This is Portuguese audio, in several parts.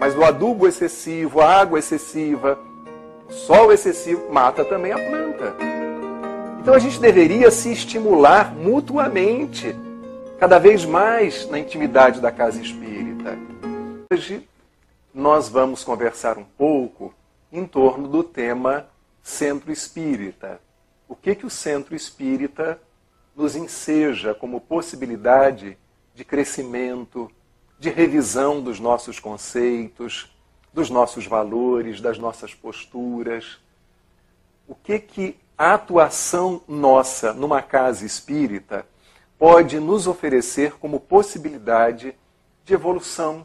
Mas o adubo excessivo, a água excessiva, o sol excessivo, mata também a planta. Então a gente deveria se estimular mutuamente, cada vez mais na intimidade da casa espírita. Hoje nós vamos conversar um pouco em torno do tema Centro Espírita. O que o Centro Espírita nos enseja como possibilidade de crescimento, de revisão dos nossos conceitos, dos nossos valores, das nossas posturas. O que a atuação nossa numa casa espírita pode nos oferecer como possibilidade de evolução,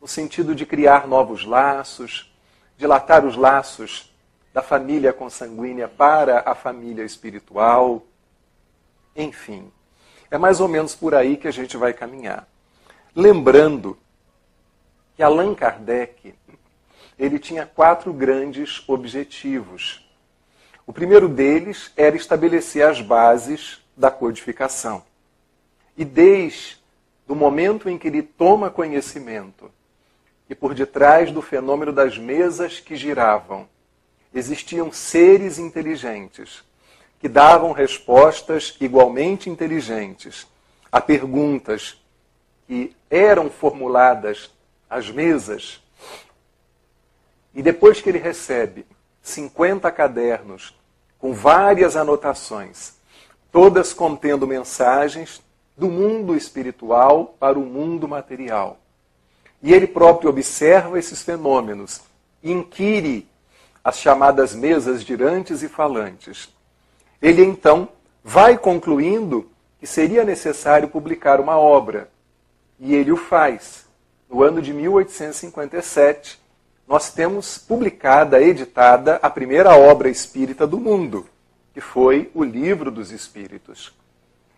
no sentido de criar novos laços, dilatar os laços da família consanguínea para a família espiritual. Enfim, é mais ou menos por aí que a gente vai caminhar. Lembrando que Allan Kardec, ele tinha 4 grandes objetivos. O primeiro deles era estabelecer as bases da codificação. E desde o momento em que ele toma conhecimento que por detrás do fenômeno das mesas que giravam existiam seres inteligentes que davam respostas igualmente inteligentes a perguntas que eram formuladas às mesas, e depois que ele recebe 50 cadernos com várias anotações, todas contendo mensagens do mundo espiritual para o mundo material, e ele próprio observa esses fenômenos e inquire as chamadas mesas girantes e falantes, ele então vai concluindo que seria necessário publicar uma obra. E ele o faz. No ano de 1857, nós temos publicada, editada, a primeira obra espírita do mundo, que foi o Livro dos Espíritos.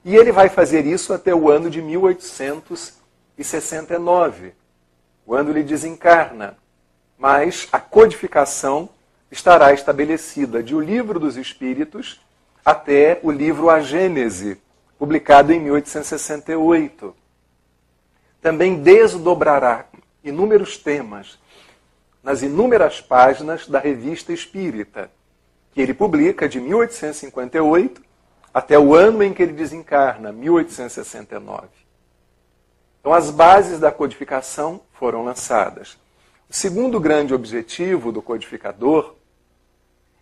E ele vai fazer isso até o ano de 1869, quando ele desencarna. Mas a codificação estará estabelecida de O Livro dos Espíritos até o livro A Gênese, publicado em 1868. Também desdobrará inúmeros temas nas inúmeras páginas da Revista Espírita, que ele publica de 1858 até o ano em que ele desencarna, 1869. Então, as bases da codificação foram lançadas. O segundo grande objetivo do codificador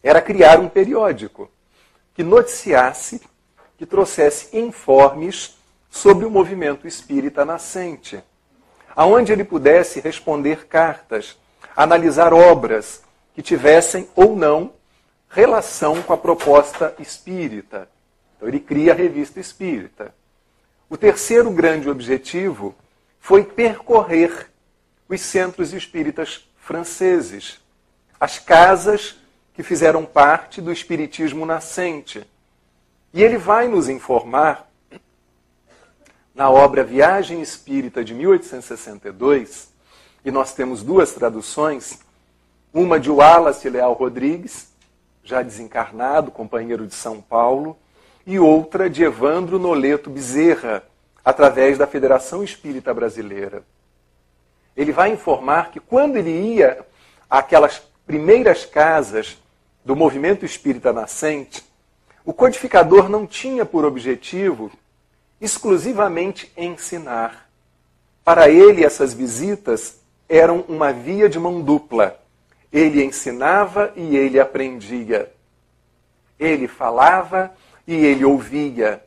era criar um periódico que noticiasse, que trouxesse informes sobre o movimento espírita nascente, aonde ele pudesse responder cartas, analisar obras que tivessem ou não relação com a proposta espírita. Então ele cria a Revista Espírita. O terceiro grande objetivo foi percorrer os centros espíritas franceses, as casas que fizeram parte do espiritismo nascente. E ele vai nos informar, na obra Viagem Espírita de 1862, e nós temos 2 traduções, uma de Wallace Leal Rodrigues, já desencarnado, companheiro de São Paulo, e outra de Evandro Noleto Bezerra, através da Federação Espírita Brasileira. Ele vai informar que quando ele ia àquelas primeiras casas do movimento espírita nascente, o codificador não tinha por objetivo exclusivamente ensinar. Para ele, essas visitas eram uma via de mão dupla. Ele ensinava e ele aprendia. Ele falava e ele ouvia.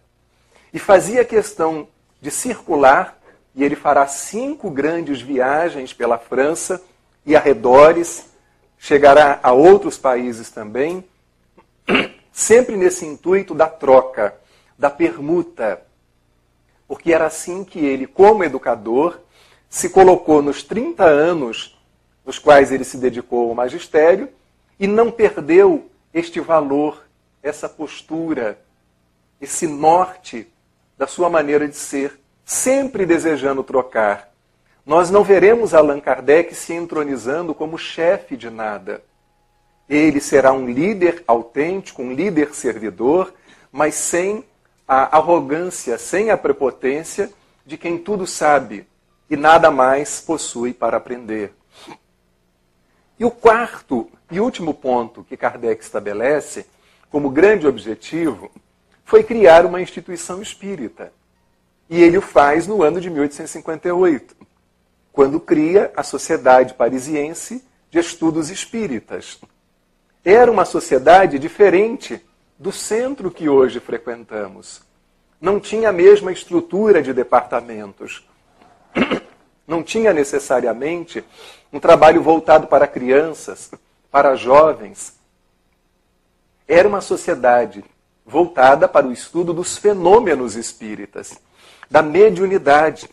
E fazia questão de circular, e ele fará 5 grandes viagens pela França e arredores, chegará a outros países também, sempre nesse intuito da troca, da permuta. Porque era assim que ele, como educador, se colocou nos 30 anos nos quais ele se dedicou ao magistério e não perdeu este valor, essa postura, esse norte da sua maneira de ser, sempre desejando trocar. Nós não veremos Allan Kardec se entronizando como chefe de nada. Ele será um líder autêntico, um líder servidor, mas sem a arrogância, sem a prepotência de quem tudo sabe e nada mais possui para aprender. E o quarto e último ponto que Kardec estabelece como grande objetivo foi criar uma instituição espírita. E ele o faz no ano de 1858, quando cria a Sociedade Parisiense de Estudos Espíritas. Era uma sociedade diferente do centro que hoje frequentamos. Não tinha a mesma estrutura de departamentos. Não tinha necessariamente um trabalho voltado para crianças, para jovens. Era uma sociedade voltada para o estudo dos fenômenos espíritas, da mediunidade.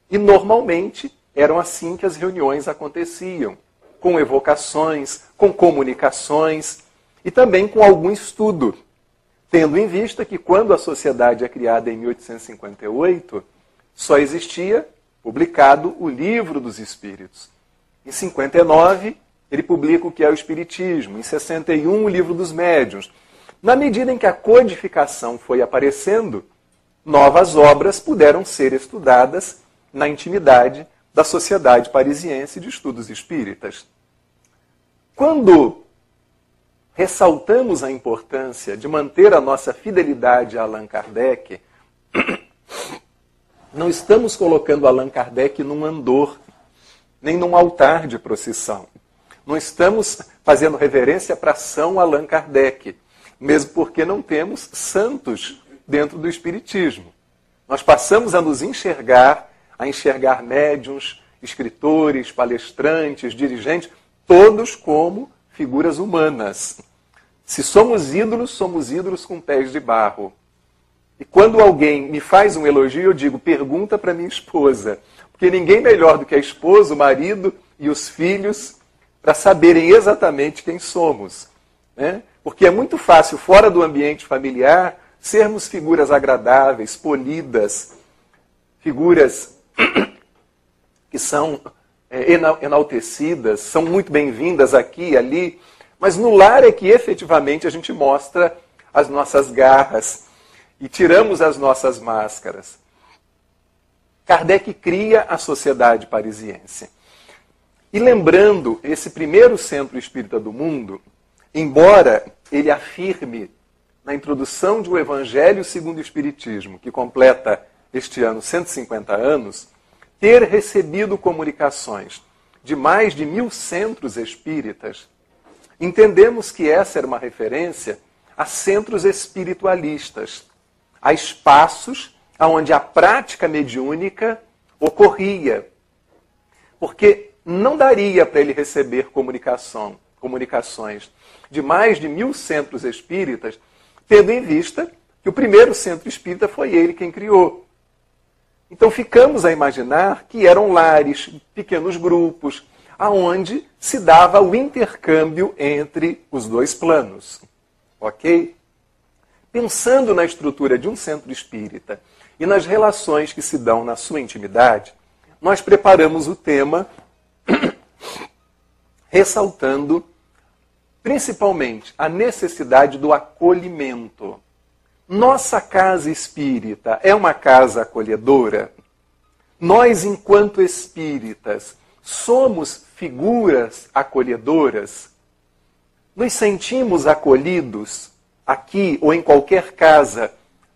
E normalmente eram assim que as reuniões aconteciam, com evocações, com comunicações e também com algum estudo, tendo em vista que quando a sociedade é criada em 1858, só existia publicado o Livro dos Espíritos. Em 59, ele publica o que é o Espiritismo. Em 61, o Livro dos Médiuns. Na medida em que a codificação foi aparecendo, novas obras puderam ser estudadas na intimidade da Sociedade Parisiense de Estudos Espíritas. Quando ressaltamos a importância de manter a nossa fidelidade a Allan Kardec, não estamos colocando Allan Kardec num andor, nem num altar de procissão. Não estamos fazendo reverência para São Allan Kardec, mesmo porque não temos santos dentro do Espiritismo. Nós passamos a nos enxergar médiuns, escritores, palestrantes, dirigentes, todos como figuras humanas. Se somos ídolos com pés de barro. E quando alguém me faz um elogio, eu digo, pergunta para minha esposa. Porque ninguém melhor do que a esposa, o marido e os filhos para saberem exatamente quem somos. Né? Porque é muito fácil, fora do ambiente familiar, sermos figuras agradáveis, polidas, figuras que são enaltecidas, são muito bem-vindas aqui e ali, mas no lar é que efetivamente a gente mostra as nossas garras e tiramos as nossas máscaras. Kardec cria a Sociedade Parisiense. E lembrando esse primeiro centro espírita do mundo, embora ele afirme na introdução de O Evangelho segundo o Espiritismo, que completa este ano 150 anos, ter recebido comunicações de mais de 1000 centros espíritas, entendemos que essa era uma referência a centros espiritualistas, a espaços onde a prática mediúnica ocorria. Porque não daria para ele receber comunicações de mais de 1000 centros espíritas, tendo em vista que o primeiro centro espírita foi ele quem criou. Então ficamos a imaginar que eram lares, pequenos grupos, aonde se dava o intercâmbio entre os dois planos. Ok? Pensando na estrutura de um centro espírita e nas relações que se dão na sua intimidade, nós preparamos o tema ressaltando principalmente a necessidade do acolhimento. Nossa casa espírita é uma casa acolhedora? Nós, enquanto espíritas, somos figuras acolhedoras? Nos sentimos acolhidos aqui ou em qualquer casa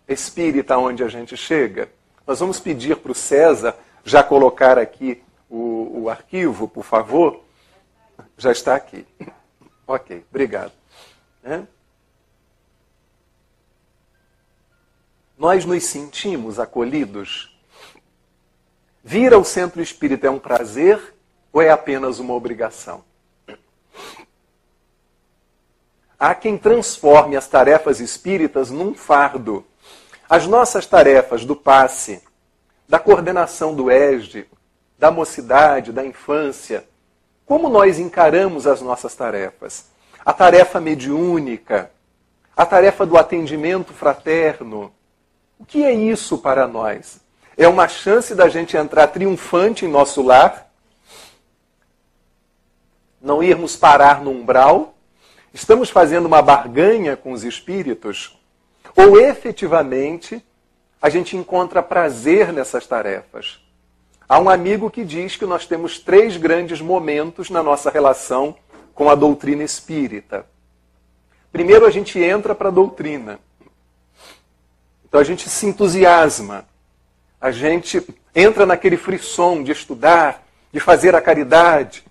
espírita onde a gente chega? Nós vamos pedir para o César já colocar aqui o arquivo, por favor. Já está aqui. Ok, obrigado. Nós nos sentimos acolhidos? Vir ao centro espírita é um prazer ou é apenas uma obrigação? Há quem transforme as tarefas espíritas num fardo. As nossas tarefas do passe, da coordenação do ESD, da mocidade, da infância, como nós encaramos as nossas tarefas? A tarefa mediúnica, a tarefa do atendimento fraterno. O que é isso para nós? É uma chance da gente entrar triunfante em nosso lar? Não irmos parar no umbral? Estamos fazendo uma barganha com os espíritos? Ou efetivamente a gente encontra prazer nessas tarefas? Há um amigo que diz que nós temos 3 grandes momentos na nossa relação com a doutrina espírita. Primeiro, a gente entra para a doutrina. Então a gente se entusiasma. A gente entra naquele frisson de estudar, de fazer a caridade.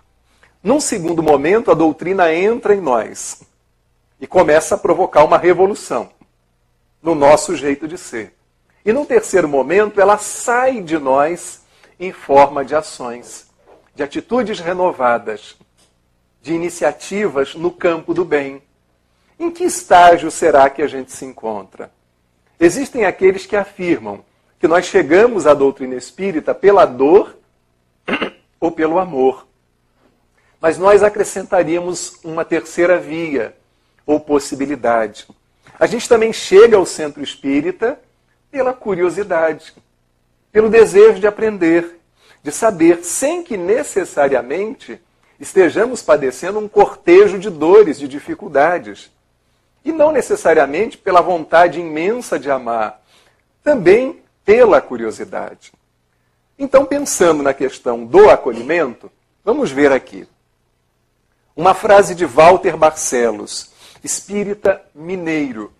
Num segundo momento, a doutrina entra em nós e começa a provocar uma revolução no nosso jeito de ser. E num terceiro momento, ela sai de nós em forma de ações, de atitudes renovadas, de iniciativas no campo do bem. Em que estágio será que a gente se encontra? Existem aqueles que afirmam que nós chegamos à doutrina espírita pela dor ou pelo amor. Mas nós acrescentaríamos uma terceira via ou possibilidade. A gente também chega ao centro espírita pela curiosidade, pelo desejo de aprender, de saber, sem que necessariamente estejamos padecendo um cortejo de dores, de dificuldades. E não necessariamente pela vontade imensa de amar, também pela curiosidade. Então, pensando na questão do acolhimento, vamos ver aqui uma frase de Walter Barcelos, espírita mineiro.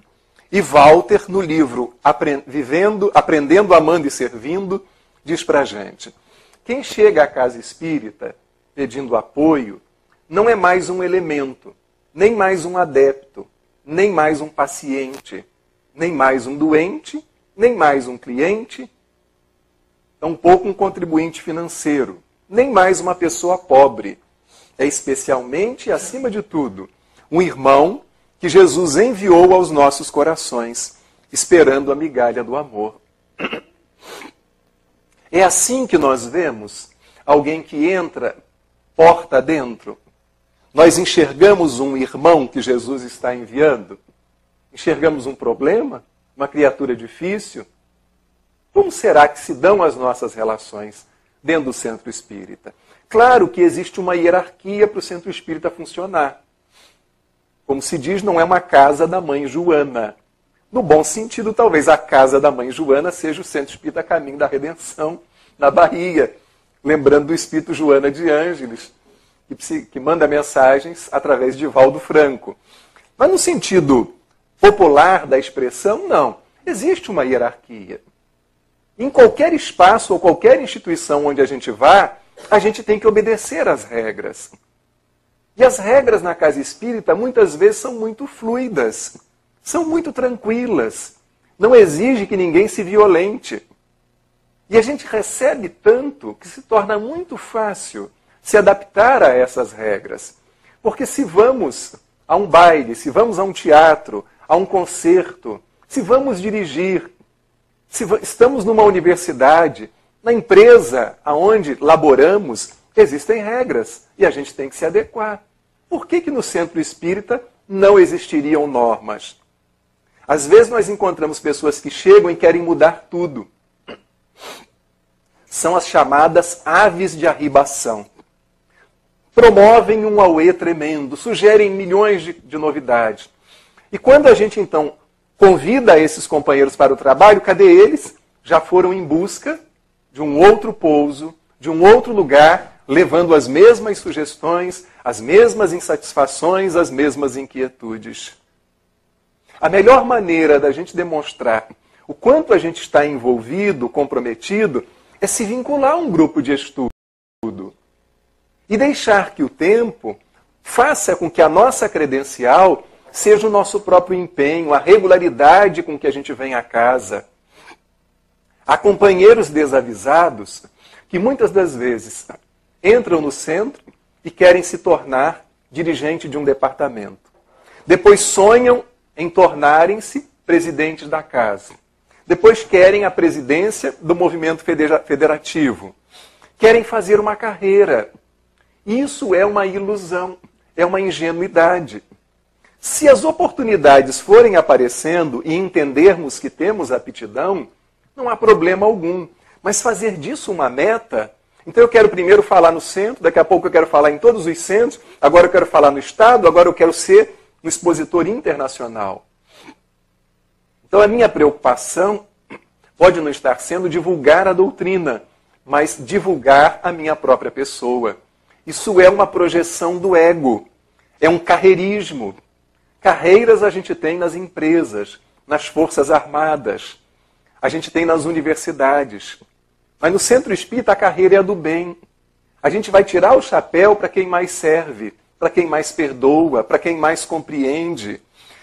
E Walter, no livro Aprendendo, Amando e Servindo, diz pra gente: quem chega à casa espírita pedindo apoio não é mais um elemento, nem mais um adepto, nem mais um paciente, nem mais um doente, nem mais um cliente, tampouco um contribuinte financeiro, nem mais uma pessoa pobre. É especialmente e, acima de tudo, um irmão que Jesus enviou aos nossos corações, esperando a migalha do amor. É assim que nós vemos alguém que entra porta dentro. Nós enxergamos um irmão que Jesus está enviando? Enxergamos um problema? Uma criatura difícil? Como será que se dão as nossas relações dentro do centro espírita? Claro que existe uma hierarquia para o centro espírita funcionar. Como se diz, não é uma casa da mãe Joana. No bom sentido, talvez a casa da mãe Joana seja o Centro Espírita Caminho da Redenção, na Bahia. Lembrando do Espírito Joana de Ângeles, que manda mensagens através de Valdo Franco. Mas no sentido popular da expressão, não. Existe uma hierarquia. Em qualquer espaço ou qualquer instituição onde a gente vá, a gente tem que obedecer às regras. E as regras na casa espírita muitas vezes são muito fluidas, são muito tranquilas, não exige que ninguém se violente. E a gente recebe tanto que se torna muito fácil se adaptar a essas regras. Porque se vamos a um baile, se vamos a um teatro, a um concerto, se vamos dirigir, se estamos numa universidade, na empresa onde laboramos, existem regras e a gente tem que se adequar. Por que no centro espírita não existiriam normas? Às vezes nós encontramos pessoas que chegam e querem mudar tudo. São as chamadas aves de arribação. Promovem um auê tremendo, sugerem milhões de novidades. E quando a gente então convida esses companheiros para o trabalho, cadê eles? Já foram em busca de um outro pouso, de um outro lugar, levando as mesmas sugestões, as mesmas insatisfações, as mesmas inquietudes. A melhor maneira da gente demonstrar o quanto a gente está envolvido, comprometido, é se vincular a um grupo de estudo. E deixar que o tempo faça com que a nossa credencial seja o nosso próprio empenho, a regularidade com que a gente vem à casa. Há companheiros desavisados que muitas das vezes entram no centro e querem se tornar dirigente de um departamento. Depois sonham em tornarem-se presidentes da casa. Depois querem a presidência do movimento federativo. Querem fazer uma carreira. Isso é uma ilusão, é uma ingenuidade. Se as oportunidades forem aparecendo e entendermos que temos aptidão, não há problema algum. Mas fazer disso uma meta... Então eu quero primeiro falar no centro, daqui a pouco eu quero falar em todos os centros, agora eu quero falar no Estado, agora eu quero ser um expositor internacional. Então a minha preocupação pode não estar sendo divulgar a doutrina, mas divulgar a minha própria pessoa. Isso é uma projeção do ego, é um carreirismo. Carreiras a gente tem nas empresas, nas forças armadas, a gente tem nas universidades. Mas no centro espírita a carreira é a do bem. A gente vai tirar o chapéu para quem mais serve, para quem mais perdoa, para quem mais compreende.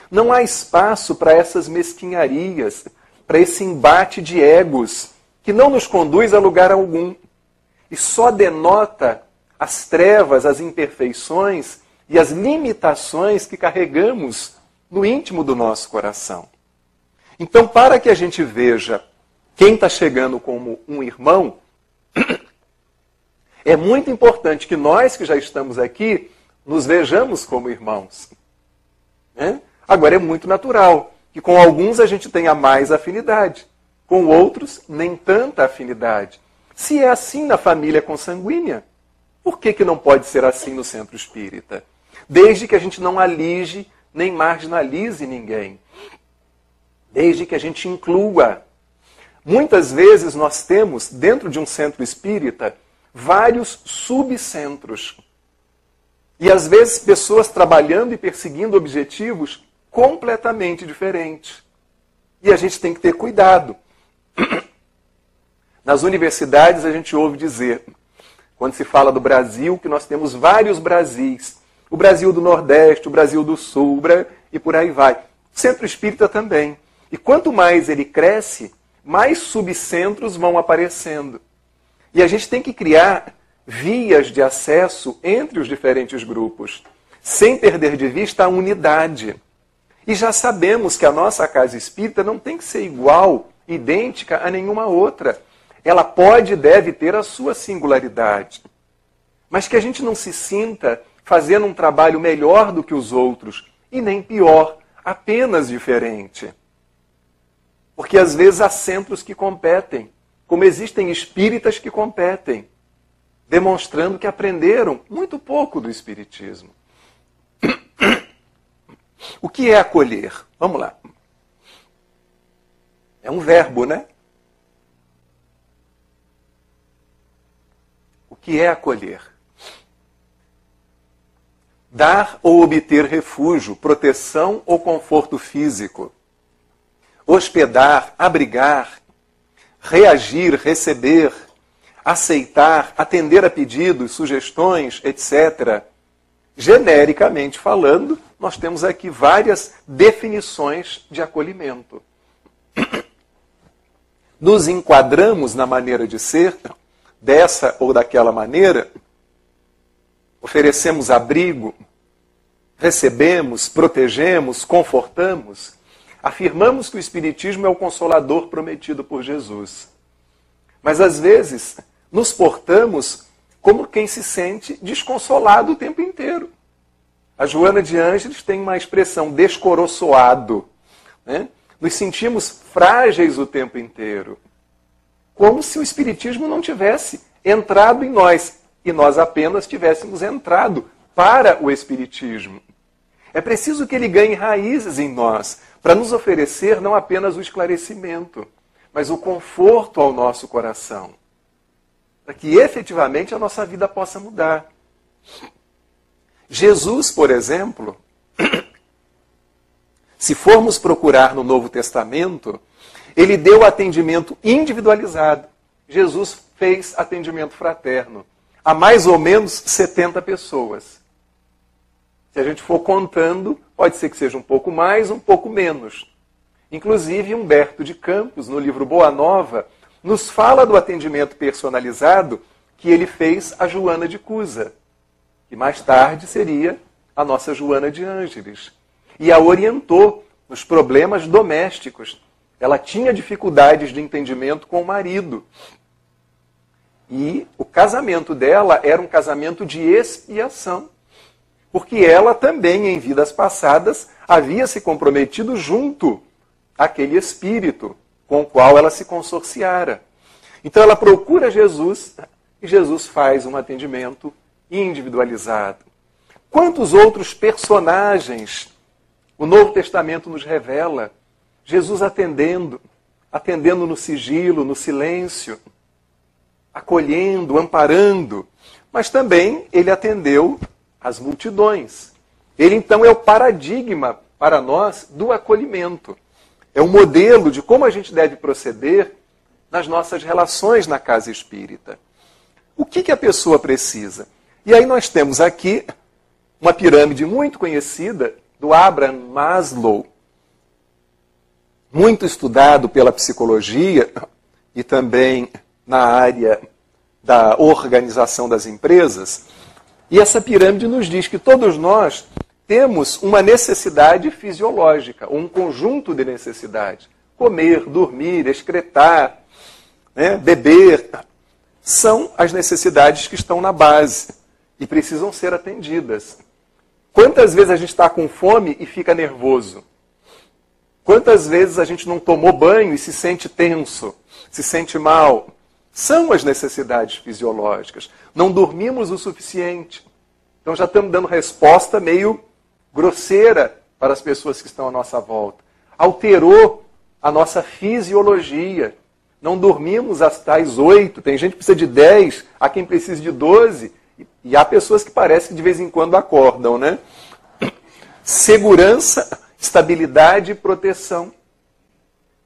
Não há espaço para essas mesquinharias, para esse embate de egos, que não nos conduz a lugar algum. E só denota as trevas, as imperfeições e as limitações que carregamos no íntimo do nosso coração. Então, para que a gente veja quem está chegando como um irmão, é muito importante que nós que já estamos aqui nos vejamos como irmãos. Agora, é muito natural que com alguns a gente tenha mais afinidade, com outros nem tanta afinidade. Se é assim na família consanguínea, por que não pode ser assim no centro espírita? Desde que a gente não alige nem marginalize ninguém. Desde que a gente inclua. Muitas vezes nós temos, dentro de um centro espírita, vários subcentros. E às vezes pessoas trabalhando e perseguindo objetivos completamente diferentes. E a gente tem que ter cuidado. Nas universidades a gente ouve dizer, quando se fala do Brasil, que nós temos vários Brasis. O Brasil do Nordeste, o Brasil do Sul, e por aí vai. O centro espírita também. E quanto mais ele cresce, mais subcentros vão aparecendo. E a gente tem que criar vias de acesso entre os diferentes grupos, sem perder de vista a unidade. E já sabemos que a nossa casa espírita não tem que ser igual, idêntica a nenhuma outra. Ela pode e deve ter a sua singularidade. Mas que a gente não se sinta fazendo um trabalho melhor do que os outros, e nem pior, apenas diferente. Porque às vezes há centros que competem, como existem espíritas que competem, demonstrando que aprenderam muito pouco do espiritismo. O que é acolher? Vamos lá. É um verbo, né? O que é acolher? Dar ou obter refúgio, proteção ou conforto físico. Hospedar, abrigar, reagir, receber, aceitar, atender a pedidos, sugestões, etc. Genericamente falando, nós temos aqui várias definições de acolhimento. Nos enquadramos na maneira de ser, dessa ou daquela maneira, oferecemos abrigo, recebemos, protegemos, confortamos, afirmamos que o Espiritismo é o consolador prometido por Jesus. Mas às vezes nos portamos como quem se sente desconsolado o tempo inteiro. A Joana de Ângeles tem uma expressão, descoroçoado. Nos sentimos frágeis o tempo inteiro. Como se o Espiritismo não tivesse entrado em nós e nós apenas tivéssemos entrado para o Espiritismo. É preciso que ele ganhe raízes em nós, para nos oferecer não apenas o esclarecimento, mas o conforto ao nosso coração, para que efetivamente a nossa vida possa mudar. Jesus, por exemplo, se formos procurar no Novo Testamento, ele deu atendimento individualizado. Jesus fez atendimento fraterno a mais ou menos 70 pessoas. Se a gente for contando, pode ser que seja um pouco mais, um pouco menos. Inclusive, Humberto de Campos, no livro Boa Nova, nos fala do atendimento personalizado que ele fez a Joana de Cusa, que mais tarde seria a nossa Joana de Ângeles. E a orientou nos problemas domésticos. Ela tinha dificuldades de entendimento com o marido. E o casamento dela era um casamento de expiação. Porque ela também, em vidas passadas, havia se comprometido junto àquele espírito com o qual ela se consorciara. Então ela procura Jesus e Jesus faz um atendimento individualizado. Quantos outros personagens o Novo Testamento nos revela? Jesus atendendo no sigilo, no silêncio, acolhendo, amparando, mas também ele atendeu as multidões. Ele então é o paradigma para nós do acolhimento. É um modelo de como a gente deve proceder nas nossas relações na casa espírita. O que a pessoa precisa? E aí nós temos aqui uma pirâmide muito conhecida do Abraham Maslow, muito estudado pela psicologia e também na área da organização das empresas. E essa pirâmide nos diz que todos nós temos uma necessidade fisiológica, um conjunto de necessidades. Comer, dormir, excretar, beber. São as necessidades que estão na base e precisam ser atendidas. Quantas vezes a gente está com fome e fica nervoso? Quantas vezes a gente não tomou banho e se sente tenso, se sente mal? São as necessidades fisiológicas. Não dormimos o suficiente. Então já estamos dando resposta meio grosseira para as pessoas que estão à nossa volta. Alterou a nossa fisiologia. Não dormimos às tais 8, tem gente que precisa de 10, há quem precise de 12, e há pessoas que parecem que de vez em quando acordam, né? Segurança, estabilidade e proteção.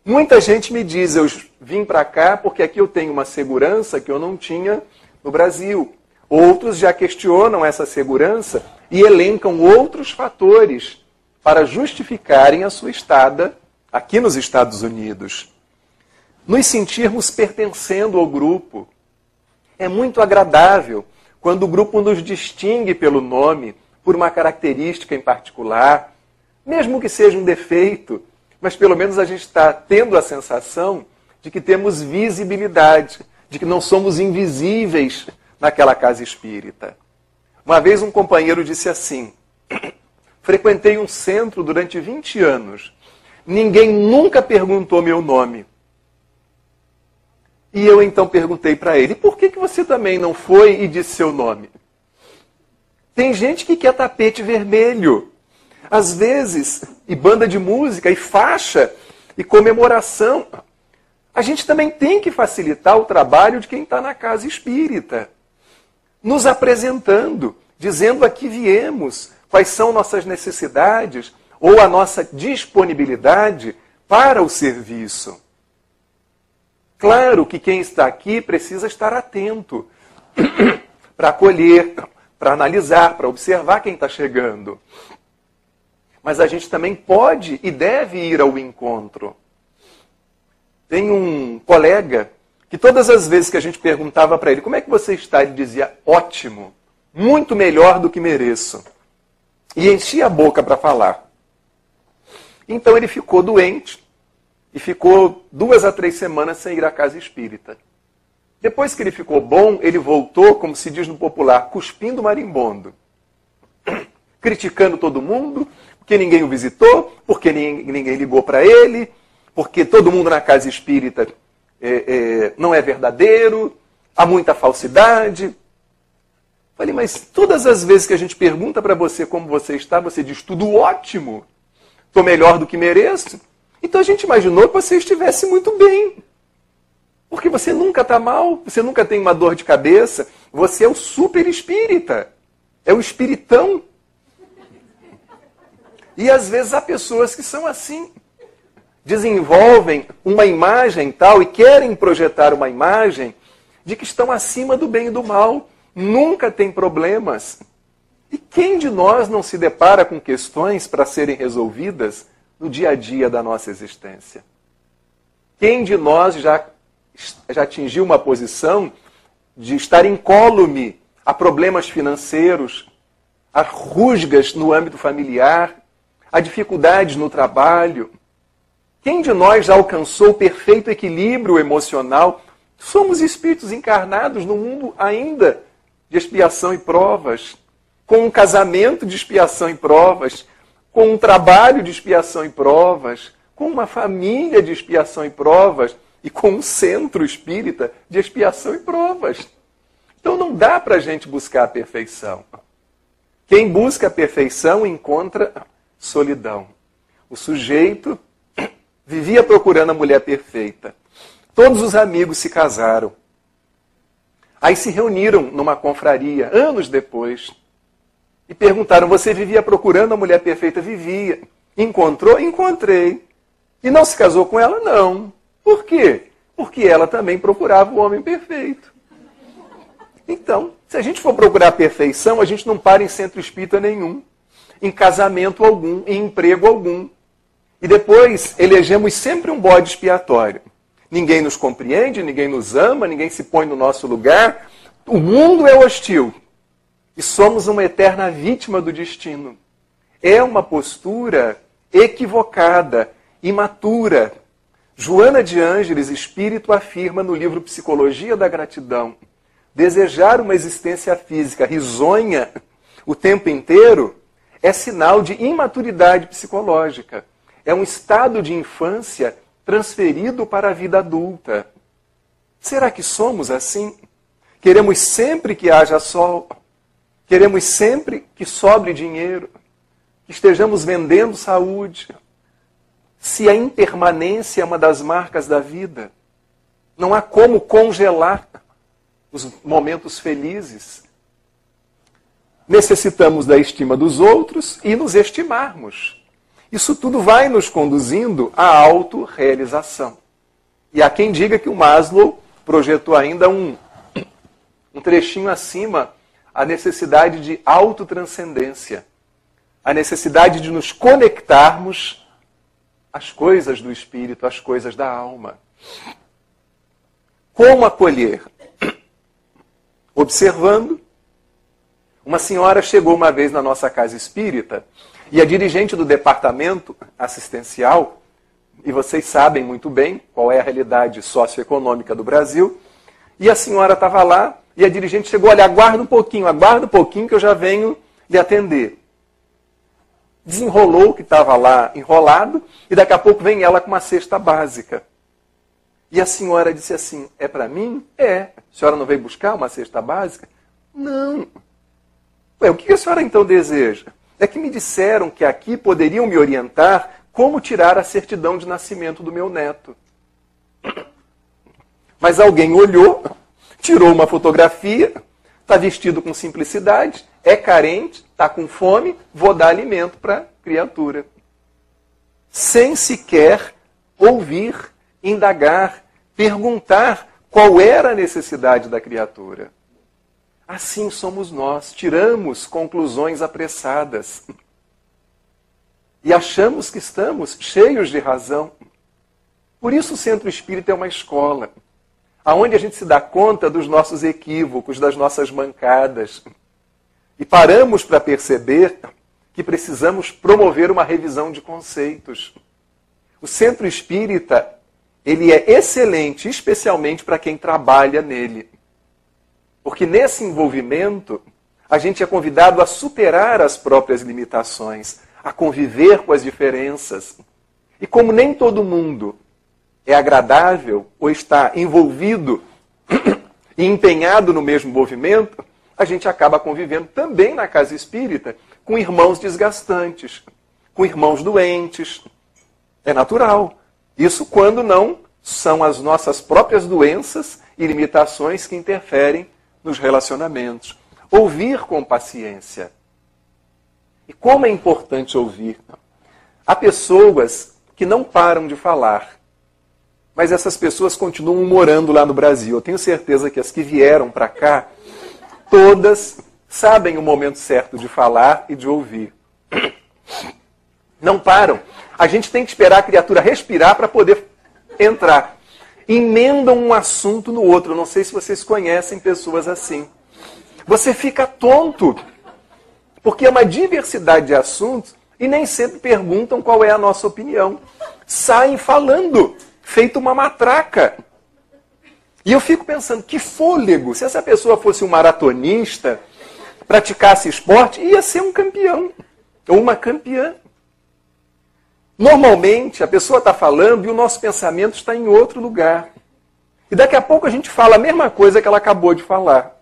Muita gente me diz, eu vim para cá porque aqui eu tenho uma segurança que eu não tinha no Brasil. Outros já questionam essa segurança e elencam outros fatores para justificarem a sua estada aqui nos Estados Unidos. Nos sentirmos pertencendo ao grupo. É muito agradável quando o grupo nos distingue pelo nome, por uma característica em particular, mesmo que seja um defeito, mas pelo menos a gente está tendo a sensação de que temos visibilidade, de que não somos invisíveis naquela casa espírita. Uma vez um companheiro disse assim: frequentei um centro durante 20 anos, ninguém nunca perguntou meu nome. E eu então perguntei para ele, por que você também não foi e disse seu nome? Tem gente que quer tapete vermelho. Às vezes, e banda de música, e faixa, e comemoração. A gente também tem que facilitar o trabalho de quem está na casa espírita. Nos apresentando, dizendo a que viemos, quais são nossas necessidades, ou a nossa disponibilidade para o serviço. Claro que quem está aqui precisa estar atento para acolher, para analisar, para observar quem está chegando. Mas a gente também pode e deve ir ao encontro. Tem um colega que todas as vezes que a gente perguntava para ele como é que você está, ele dizia, ótimo, muito melhor do que mereço. E enchia a boca para falar. Então ele ficou doente. E ficou 2 a 3 semanas sem ir à casa espírita. Depois que ele ficou bom, ele voltou, como se diz no popular, cuspindo marimbondo. Criticando todo mundo, porque ninguém o visitou, porque ninguém ligou para ele, porque todo mundo na casa espírita não é verdadeiro, há muita falsidade. Falei, mas todas as vezes que a gente pergunta para você como você está, você diz tudo ótimo, estou melhor do que mereço. Então a gente imaginou que você estivesse muito bem. Porque você nunca está mal, você nunca tem uma dor de cabeça. Você é o super espírita. É o espiritão. E às vezes há pessoas que são assim. Desenvolvem uma imagem tal e querem projetar uma imagem de que estão acima do bem e do mal. Nunca tem problemas. E quem de nós não se depara com questões para serem resolvidas no dia a dia da nossa existência? Quem de nós já atingiu uma posição de estar incólume a problemas financeiros, a rusgas no âmbito familiar, a dificuldades no trabalho? Quem de nós já alcançou o perfeito equilíbrio emocional? Somos espíritos encarnados no mundo ainda de expiação e provas, com um casamento de expiação e provas, com um trabalho de expiação e provas, com uma família de expiação e provas e com um centro espírita de expiação e provas. Então não dá para a gente buscar a perfeição. Quem busca a perfeição encontra solidão. O sujeito vivia procurando a mulher perfeita. Todos os amigos se casaram. Aí se reuniram numa confraria, anos depois, e perguntaram, você vivia procurando a mulher perfeita? Vivia. Encontrou? Encontrei. E não se casou com ela? Não. Por quê? Porque ela também procurava o homem perfeito. Então, se a gente for procurar a perfeição, a gente não para em centro espírita nenhum, em casamento algum, em emprego algum. E depois elegemos sempre um bode expiatório. Ninguém nos compreende, ninguém nos ama, ninguém se põe no nosso lugar. O mundo é hostil. E somos uma eterna vítima do destino. É uma postura equivocada, imatura. Joana de Ângeles, espírito, afirma no livro Psicologia da Gratidão: desejar uma existência física risonha o tempo inteiro é sinal de imaturidade psicológica. É um estado de infância transferido para a vida adulta. Será que somos assim? Queremos sempre que haja sol, queremos sempre que sobre dinheiro, que estejamos vendendo saúde. Se a impermanência é uma das marcas da vida, não há como congelar os momentos felizes. Necessitamos da estima dos outros e nos estimarmos. Isso tudo vai nos conduzindo à autorrealização. E há quem diga que o Maslow projetou ainda um trechinho acima a necessidade de autotranscendência, a necessidade de nos conectarmos às coisas do espírito, às coisas da alma. Como acolher? Observando. Uma senhora chegou uma vez na nossa casa espírita e a dirigente do departamento assistencial, e vocês sabem muito bem qual é a realidade socioeconômica do Brasil, e a senhora estava lá e a dirigente chegou, olha, aguarda um pouquinho que eu já venho lhe atender. Desenrolou o que estava lá enrolado e daqui a pouco vem ela com uma cesta básica. E a senhora disse assim, é para mim? É. A senhora não veio buscar uma cesta básica? Não. Ué, o que a senhora então deseja? É que me disseram que aqui poderiam me orientar como tirar a certidão de nascimento do meu neto. Mas alguém olhou, tirou uma fotografia, está vestido com simplicidade, é carente, está com fome, vou dar alimento para a criatura. Sem sequer ouvir, indagar, perguntar qual era a necessidade da criatura. Assim somos nós, tiramos conclusões apressadas e achamos que estamos cheios de razão. Por isso o Centro Espírita é uma escola, onde a gente se dá conta dos nossos equívocos, das nossas mancadas, e paramos para perceber que precisamos promover uma revisão de conceitos. O Centro Espírita, ele é excelente, especialmente para quem trabalha nele. Porque nesse envolvimento, a gente é convidado a superar as próprias limitações, a conviver com as diferenças. E como nem todo mundo é agradável ou está envolvido e empenhado no mesmo movimento, a gente acaba convivendo também na casa espírita com irmãos desgastantes, com irmãos doentes. É natural. Isso quando não são as nossas próprias doenças e limitações que interferem nos relacionamentos. Ouvir com paciência. E como é importante ouvir? Há pessoas que não param de falar, mas essas pessoas continuam morando lá no Brasil. Eu tenho certeza que as que vieram para cá, todas sabem o momento certo de falar e de ouvir. Não param. A gente tem que esperar a criatura respirar para poder entrar. Emendam um assunto no outro. Não sei se vocês conhecem pessoas assim. Você fica tonto, porque é uma diversidade de assuntos e nem sempre perguntam qual é a nossa opinião. Saem falando, feito uma matraca. E eu fico pensando, que fôlego! Se essa pessoa fosse um maratonista, praticasse esporte, ia ser um campeão ou uma campeã. Normalmente, a pessoa está falando e o nosso pensamento está em outro lugar. E daqui a pouco a gente fala a mesma coisa que ela acabou de falar.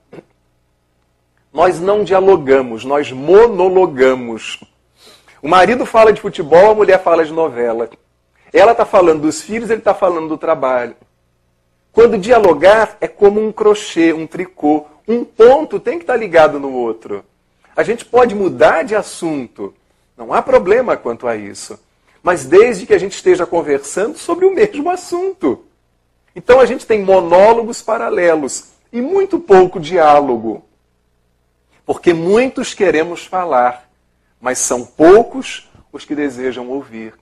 Nós não dialogamos, nós monologamos. O marido fala de futebol, a mulher fala de novela. Ela está falando dos filhos, ele está falando do trabalho. Quando dialogar é como um crochê, um tricô. Um ponto tem que estar ligado no outro. A gente pode mudar de assunto. Não há problema quanto a isso. Mas desde que a gente esteja conversando sobre o mesmo assunto. Então a gente tem monólogos paralelos e muito pouco diálogo. Porque muitos queremos falar, mas são poucos os que desejam ouvir.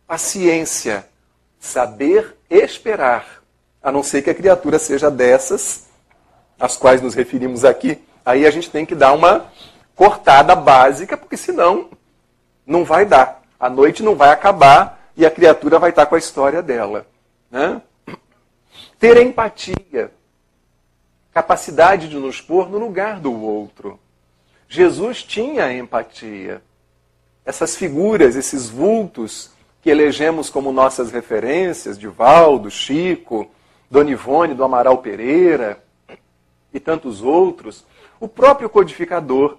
Paciência, saber esperar, a não ser que a criatura seja dessas, às quais nos referimos aqui. Aí a gente tem que dar uma cortada básica, porque senão não vai dar. A noite não vai acabar e a criatura vai estar com a história dela. Né? Ter empatia, capacidade de nos pôr no lugar do outro. Jesus tinha empatia. Essas figuras, esses vultos que elegemos como nossas referências, Divaldo, Chico, Dona Ivone do Amaral Pereira e tantos outros, o próprio codificador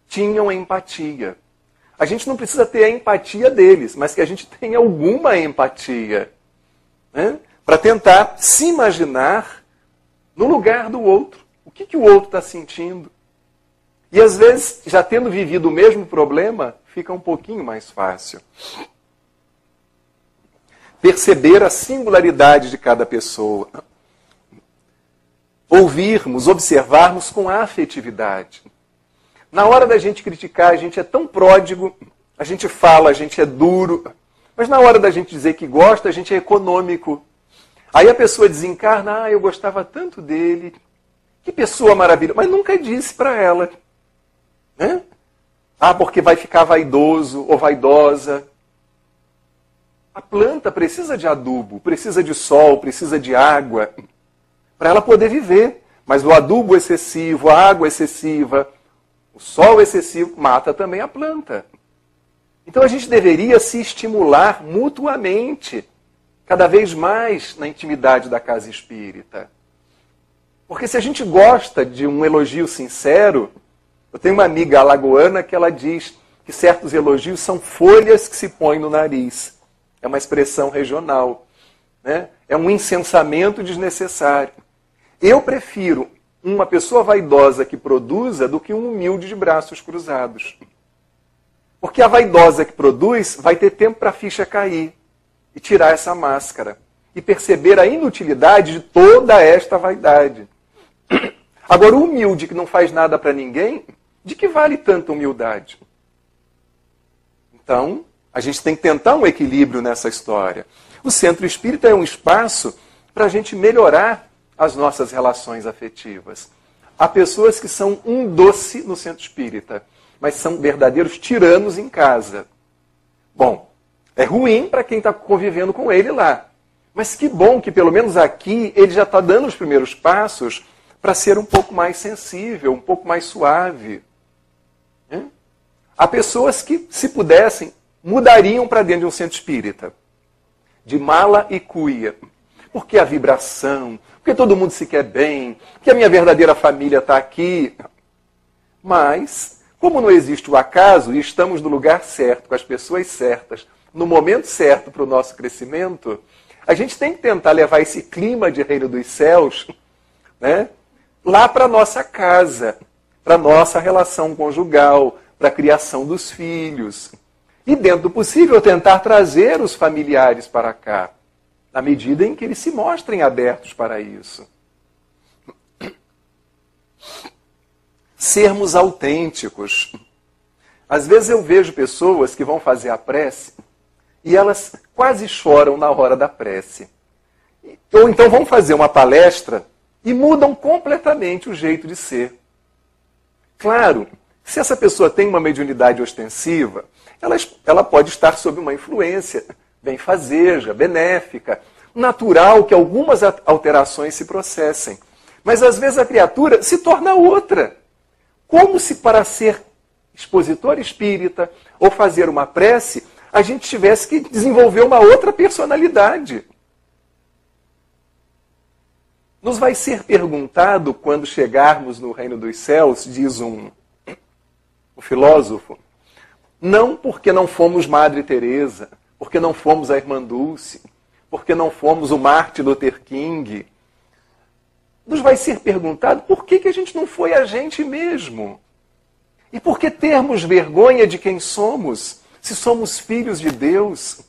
tinham empatia. A gente não precisa ter a empatia deles, mas que a gente tenha alguma empatia, né? Para tentar se imaginar no lugar do outro. O que o outro está sentindo? E às vezes, já tendo vivido o mesmo problema, fica um pouquinho mais fácil. Perceber a singularidade de cada pessoa. Ouvirmos, observarmos com afetividade. Na hora da gente criticar, a gente é tão pródigo, a gente fala, a gente é duro, mas na hora da gente dizer que gosta, a gente é econômico. Aí a pessoa desencarna, eu gostava tanto dele, que pessoa maravilhosa, mas nunca disse para ela. Né? Porque vai ficar vaidoso ou vaidosa. A planta precisa de adubo, precisa de sol, precisa de água, para ela poder viver. Mas o adubo excessivo, a água excessiva, o sol excessivo, mata também a planta. Então a gente deveria se estimular mutuamente, cada vez mais na intimidade da casa espírita. Porque se a gente gosta de um elogio sincero, eu tenho uma amiga alagoana que ela diz que certos elogios são folhas que se põem no nariz. É uma expressão regional. Né? É um incensamento desnecessário. Eu prefiro uma pessoa vaidosa que produza do que um humilde de braços cruzados. Porque a vaidosa que produz vai ter tempo para a ficha cair e tirar essa máscara e perceber a inutilidade de toda esta vaidade. Agora, o humilde que não faz nada para ninguém, de que vale tanta humildade? Então, a gente tem que tentar um equilíbrio nessa história. O centro espírita é um espaço para a gente melhorar as nossas relações afetivas. Há pessoas que são um doce no centro espírita, mas são verdadeiros tiranos em casa. Bom, é ruim para quem está convivendo com ele lá. Mas que bom que, pelo menos aqui, ele já está dando os primeiros passos para ser um pouco mais sensível, um pouco mais suave. Há pessoas que, se pudessem, mudariam para dentro de um centro espírita. De mala e cuia. Porque a vibração, porque todo mundo se quer bem, porque a minha verdadeira família está aqui. Mas, como não existe o acaso e estamos no lugar certo, com as pessoas certas, no momento certo para o nosso crescimento, a gente tem que tentar levar esse clima de reino dos céus, né, lá para a nossa casa, para a nossa relação conjugal, para a criação dos filhos. E, dentro do possível, tentar trazer os familiares para cá, na medida em que eles se mostrem abertos para isso. Sermos autênticos. Às vezes eu vejo pessoas que vão fazer a prece e elas quase choram na hora da prece. Ou então vão fazer uma palestra e mudam completamente o jeito de ser. Claro, se essa pessoa tem uma mediunidade ostensiva, ela pode estar sob uma influência benfazeja, benéfica, natural que algumas alterações se processem. Mas às vezes a criatura se torna outra. Como se para ser expositor espírita ou fazer uma prece, a gente tivesse que desenvolver uma outra personalidade. Nos vai ser perguntado, quando chegarmos no reino dos céus, diz o filósofo, não porque não fomos Madre Teresa, porque não fomos a Irmã Dulce, porque não fomos o Martin Luther King. Nos vai ser perguntado por que a gente não foi a gente mesmo. E por que termos vergonha de quem somos, se somos filhos de Deus?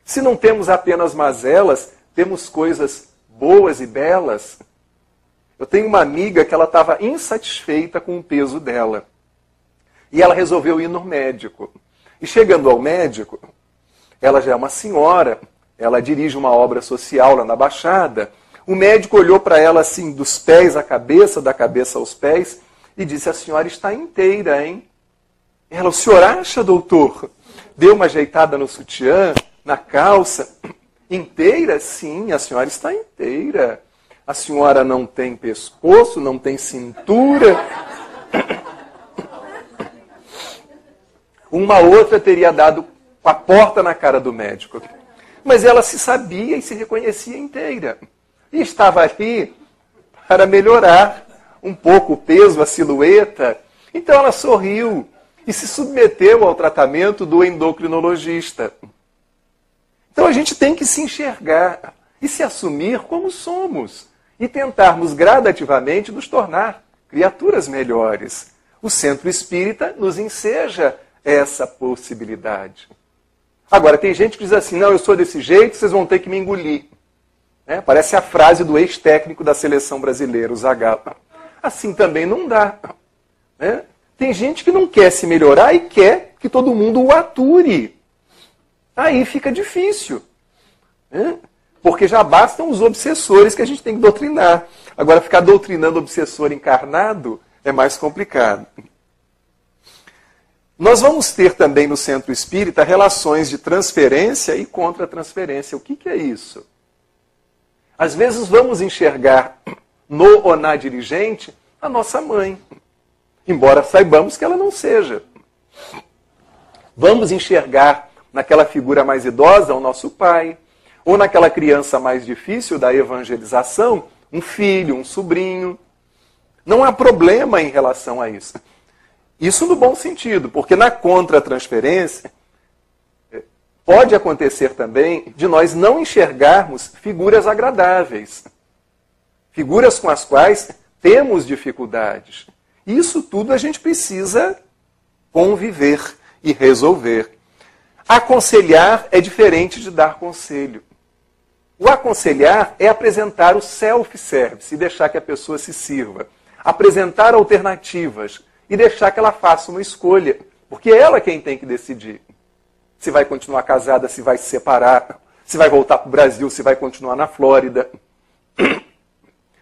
Se não temos apenas mazelas, temos coisas boas e belas. Eu tenho uma amiga que ela estava insatisfeita com o peso dela. E ela resolveu ir no médico. E chegando ao médico, ela já é uma senhora, ela dirige uma obra social lá na Baixada. O médico olhou para ela assim, dos pés à cabeça, da cabeça aos pés, e disse: a senhora está inteira, hein? Ela: o senhor acha, doutor? Deu uma ajeitada no sutiã, na calça. Inteira? Sim, a senhora está inteira. A senhora não tem pescoço, não tem cintura. Uma outra teria dado com a porta na cara do médico. Mas ela se sabia e se reconhecia inteira. E estava ali para melhorar um pouco o peso, a silhueta. Então ela sorriu e se submeteu ao tratamento do endocrinologista. Então a gente tem que se enxergar e se assumir como somos e tentarmos gradativamente nos tornar criaturas melhores. O Centro Espírita nos enseja essa possibilidade. Agora, tem gente que diz assim: não, eu sou desse jeito, vocês vão ter que me engolir. Parece a frase do ex-técnico da seleção brasileira, o Zagallo. Assim também não dá. Tem gente que não quer se melhorar e quer que todo mundo o ature. Aí fica difícil. Porque já bastam os obsessores que a gente tem que doutrinar. Agora, ficar doutrinando obsessor encarnado é mais complicado. Nós vamos ter também no Centro Espírita relações de transferência e contra-transferência. O que é isso? Às vezes vamos enxergar no ou na dirigente a nossa mãe, embora saibamos que ela não seja. Vamos enxergar naquela figura mais idosa o nosso pai, ou naquela criança mais difícil da evangelização, um filho, um sobrinho. Não há problema em relação a isso. Isso no bom sentido, porque na contra-transferência pode acontecer também de nós não enxergarmos figuras agradáveis, figuras com as quais temos dificuldades. Isso tudo a gente precisa conviver e resolver. Aconselhar é diferente de dar conselho. O aconselhar é apresentar o self-service e deixar que a pessoa se sirva. Apresentar alternativas e deixar que ela faça uma escolha, porque é ela quem tem que decidir. Se vai continuar casada, se vai se separar, se vai voltar para o Brasil, se vai continuar na Flórida,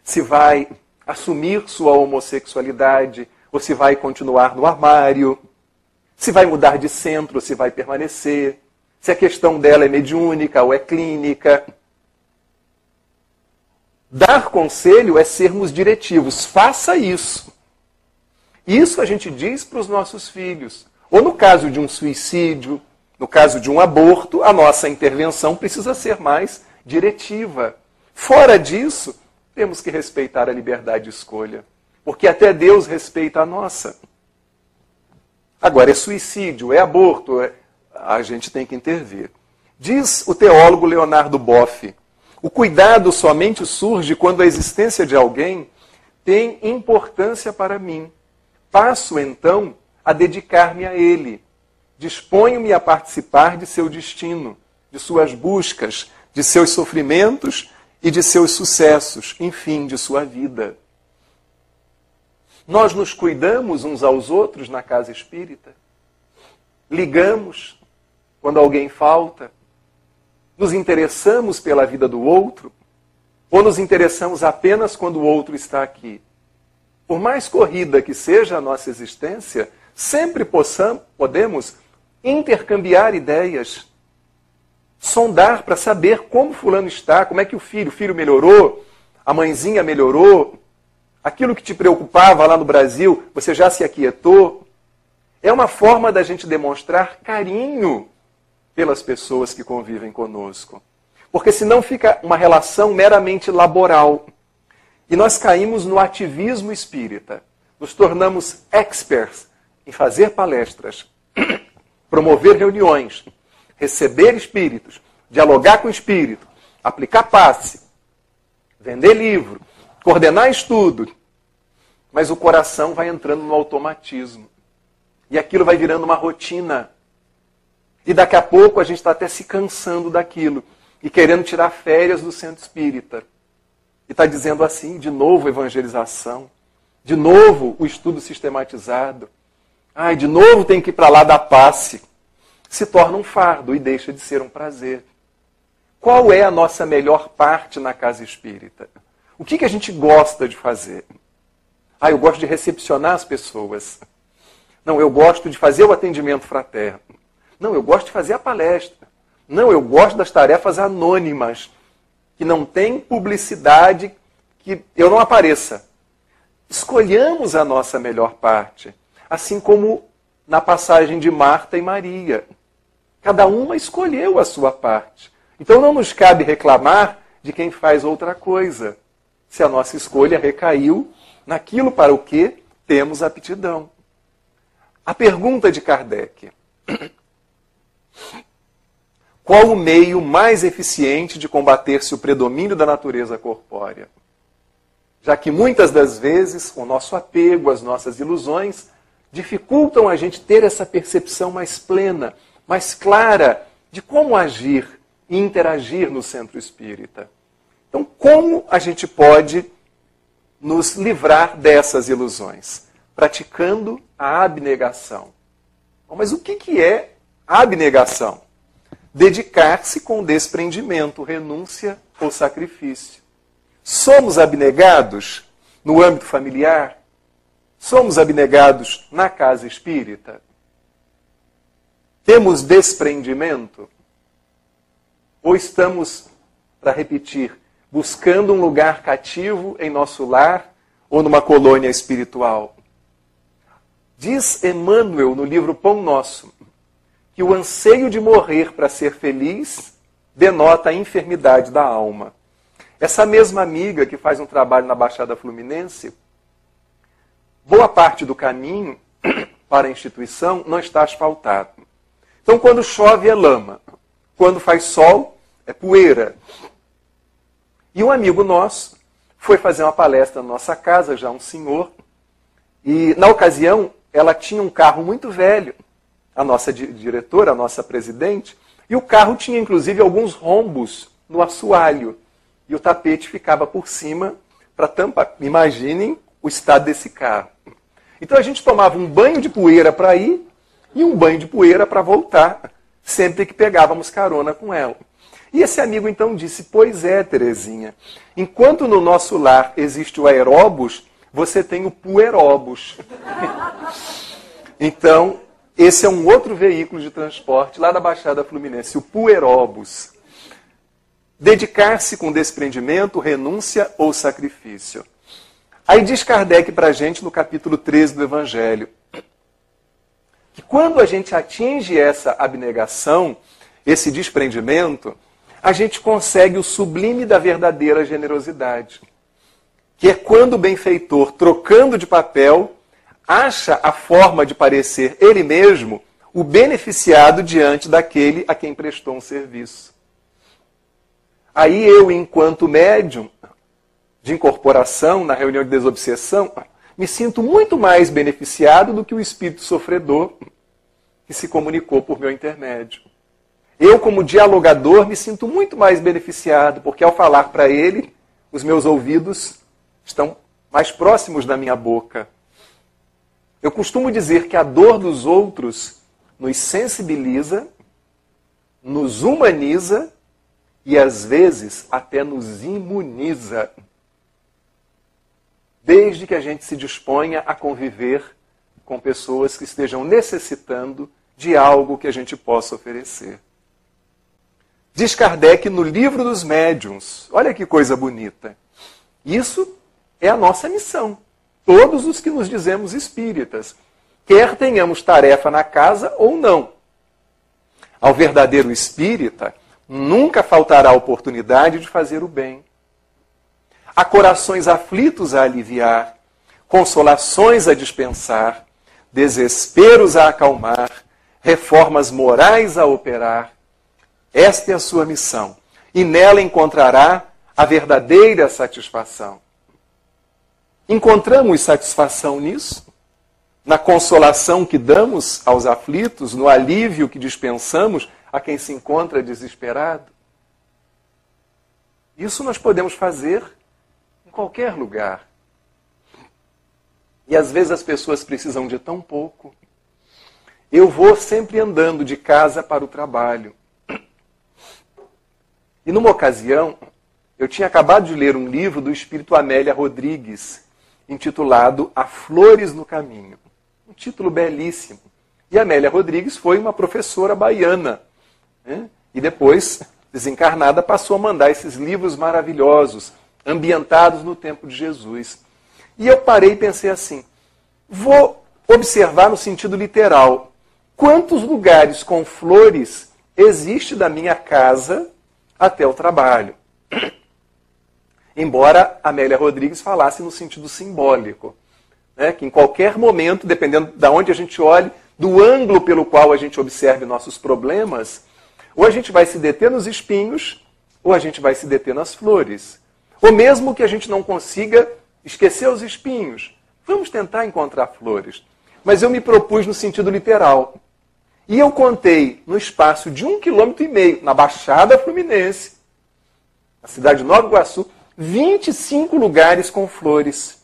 se vai assumir sua homossexualidade, ou se vai continuar no armário, se vai mudar de centro, ou se vai permanecer, se a questão dela é mediúnica ou é clínica. Dar conselho é sermos diretivos. Faça isso. Isso a gente diz para os nossos filhos. Ou no caso de um suicídio, no caso de um aborto, a nossa intervenção precisa ser mais diretiva. Fora disso, temos que respeitar a liberdade de escolha. Porque até Deus respeita a nossa. Agora, é suicídio, é aborto, a gente tem que intervir. Diz o teólogo Leonardo Boff: o cuidado somente surge quando a existência de alguém tem importância para mim. Passo, então, a dedicar-me a ele. Disponho-me a participar de seu destino, de suas buscas, de seus sofrimentos e de seus sucessos, enfim, de sua vida. Nós nos cuidamos uns aos outros na casa espírita? Ligamos quando alguém falta? Nos interessamos pela vida do outro? Ou nos interessamos apenas quando o outro está aqui? Por mais corrida que seja a nossa existência, sempre podemos intercambiar ideias, sondar para saber como fulano está, como é que o filho melhorou, a mãezinha melhorou, aquilo que te preocupava lá no Brasil, você já se aquietou. É uma forma da gente demonstrar carinho pelas pessoas que convivem conosco. Porque senão fica uma relação meramente laboral. E nós caímos no ativismo espírita. Nos tornamos experts em fazer palestras, promover reuniões, receber espíritos, dialogar com o espírito, aplicar passe, vender livro, coordenar estudo. Mas o coração vai entrando no automatismo. E aquilo vai virando uma rotina. E daqui a pouco a gente está até se cansando daquilo e querendo tirar férias do centro espírita. E está dizendo assim, de novo evangelização, de novo o estudo sistematizado. Ai, de novo tem que ir para lá dar passe. Se torna um fardo e deixa de ser um prazer. Qual é a nossa melhor parte na casa espírita? O que a gente gosta de fazer? Ah, eu gosto de recepcionar as pessoas. Não, eu gosto de fazer o atendimento fraterno. Não, eu gosto de fazer a palestra. Não, eu gosto das tarefas anônimas, que não tem publicidade, que eu não apareça. Escolhamos a nossa melhor parte, assim como na passagem de Marta e Maria. Cada uma escolheu a sua parte. Então não nos cabe reclamar de quem faz outra coisa, se a nossa escolha recaiu naquilo para o que temos aptidão. A pergunta de Kardec: qual o meio mais eficiente de combater-se o predomínio da natureza corpórea? Já que muitas das vezes o nosso apego, as nossas ilusões, dificultam a gente ter essa percepção mais plena, mais clara de como agir e interagir no centro espírita. Então, como a gente pode nos livrar dessas ilusões? Praticando a abnegação. Bom, mas o que é a abnegação? Dedicar-se com desprendimento, renúncia ou sacrifício. Somos abnegados no âmbito familiar? Somos abnegados na casa espírita? Temos desprendimento? Ou estamos, para repetir, buscando um lugar cativo em nosso lar ou numa colônia espiritual? Diz Emmanuel no livro Pão Nosso que o anseio de morrer para ser feliz denota a enfermidade da alma. Essa mesma amiga que faz um trabalho na Baixada Fluminense, boa parte do caminho para a instituição não está asfaltado. Então, quando chove é lama, quando faz sol é poeira. E um amigo nosso foi fazer uma palestra na nossa casa, já um senhor, e na ocasião ela tinha um carro muito velho, a nossa diretora, a nossa presidente, e o carro tinha inclusive alguns rombos no assoalho, e o tapete ficava por cima para tampar. Imaginem o estado desse carro. Então a gente tomava um banho de poeira para ir e um banho de poeira para voltar, sempre que pegávamos carona com ela. E esse amigo então disse: pois é, Terezinha, enquanto no nosso lar existe o aeróbus, você tem o pueróbus. Então, esse é um outro veículo de transporte lá da Baixada Fluminense, o pueróbus. Dedicar-se com desprendimento, renúncia ou sacrifício. Aí diz Kardec para a gente no capítulo 13 do Evangelho, que quando a gente atinge essa abnegação, esse desprendimento, a gente consegue o sublime da verdadeira generosidade, que é quando o benfeitor, trocando de papel, acha a forma de parecer ele mesmo o beneficiado diante daquele a quem prestou um serviço. Aí eu, enquanto médium de incorporação, na reunião de desobsessão, me sinto muito mais beneficiado do que o espírito sofredor que se comunicou por meu intermédio. Eu, como dialogador, me sinto muito mais beneficiado, porque ao falar para ele, os meus ouvidos estão mais próximos da minha boca. Eu costumo dizer que a dor dos outros nos sensibiliza, nos humaniza e, às vezes, até nos imuniza, desde que a gente se disponha a conviver com pessoas que estejam necessitando de algo que a gente possa oferecer. Diz Kardec no Livro dos Médiuns, olha que coisa bonita, isso é a nossa missão, todos os que nos dizemos espíritas, quer tenhamos tarefa na casa ou não. Ao verdadeiro espírita, nunca faltará a oportunidade de fazer o bem. Há corações aflitos a aliviar, consolações a dispensar, desesperos a acalmar, reformas morais a operar. Esta é a sua missão. e nela encontrará a verdadeira satisfação. Encontramos satisfação nisso? Na consolação que damos aos aflitos, no alívio que dispensamos a quem se encontra desesperado? Isso nós podemos fazer em qualquer lugar. E às vezes as pessoas precisam de tão pouco. Eu vou sempre andando de casa para o trabalho. E numa ocasião, eu tinha acabado de ler um livro do espírito Amélia Rodrigues, intitulado Há Flores no Caminho. Um título belíssimo. E Amélia Rodrigues foi uma professora baiana, né? E depois, desencarnada, passou a mandar esses livros maravilhosos, ambientados no tempo de Jesus. E eu parei e pensei assim, vou observar no sentido literal, quantos lugares com flores existe da minha casa até o trabalho. Embora Amélia Rodrigues falasse no sentido simbólico, né? Que em qualquer momento, dependendo de onde a gente olhe, do ângulo pelo qual a gente observe nossos problemas, ou a gente vai se deter nos espinhos, ou a gente vai se deter nas flores. Ou mesmo que a gente não consiga esquecer os espinhos, vamos tentar encontrar flores. Mas eu me propus no sentido literal. E eu contei, no espaço de 1,5 km, na Baixada Fluminense, na cidade de Nova Iguaçu, 25 lugares com flores.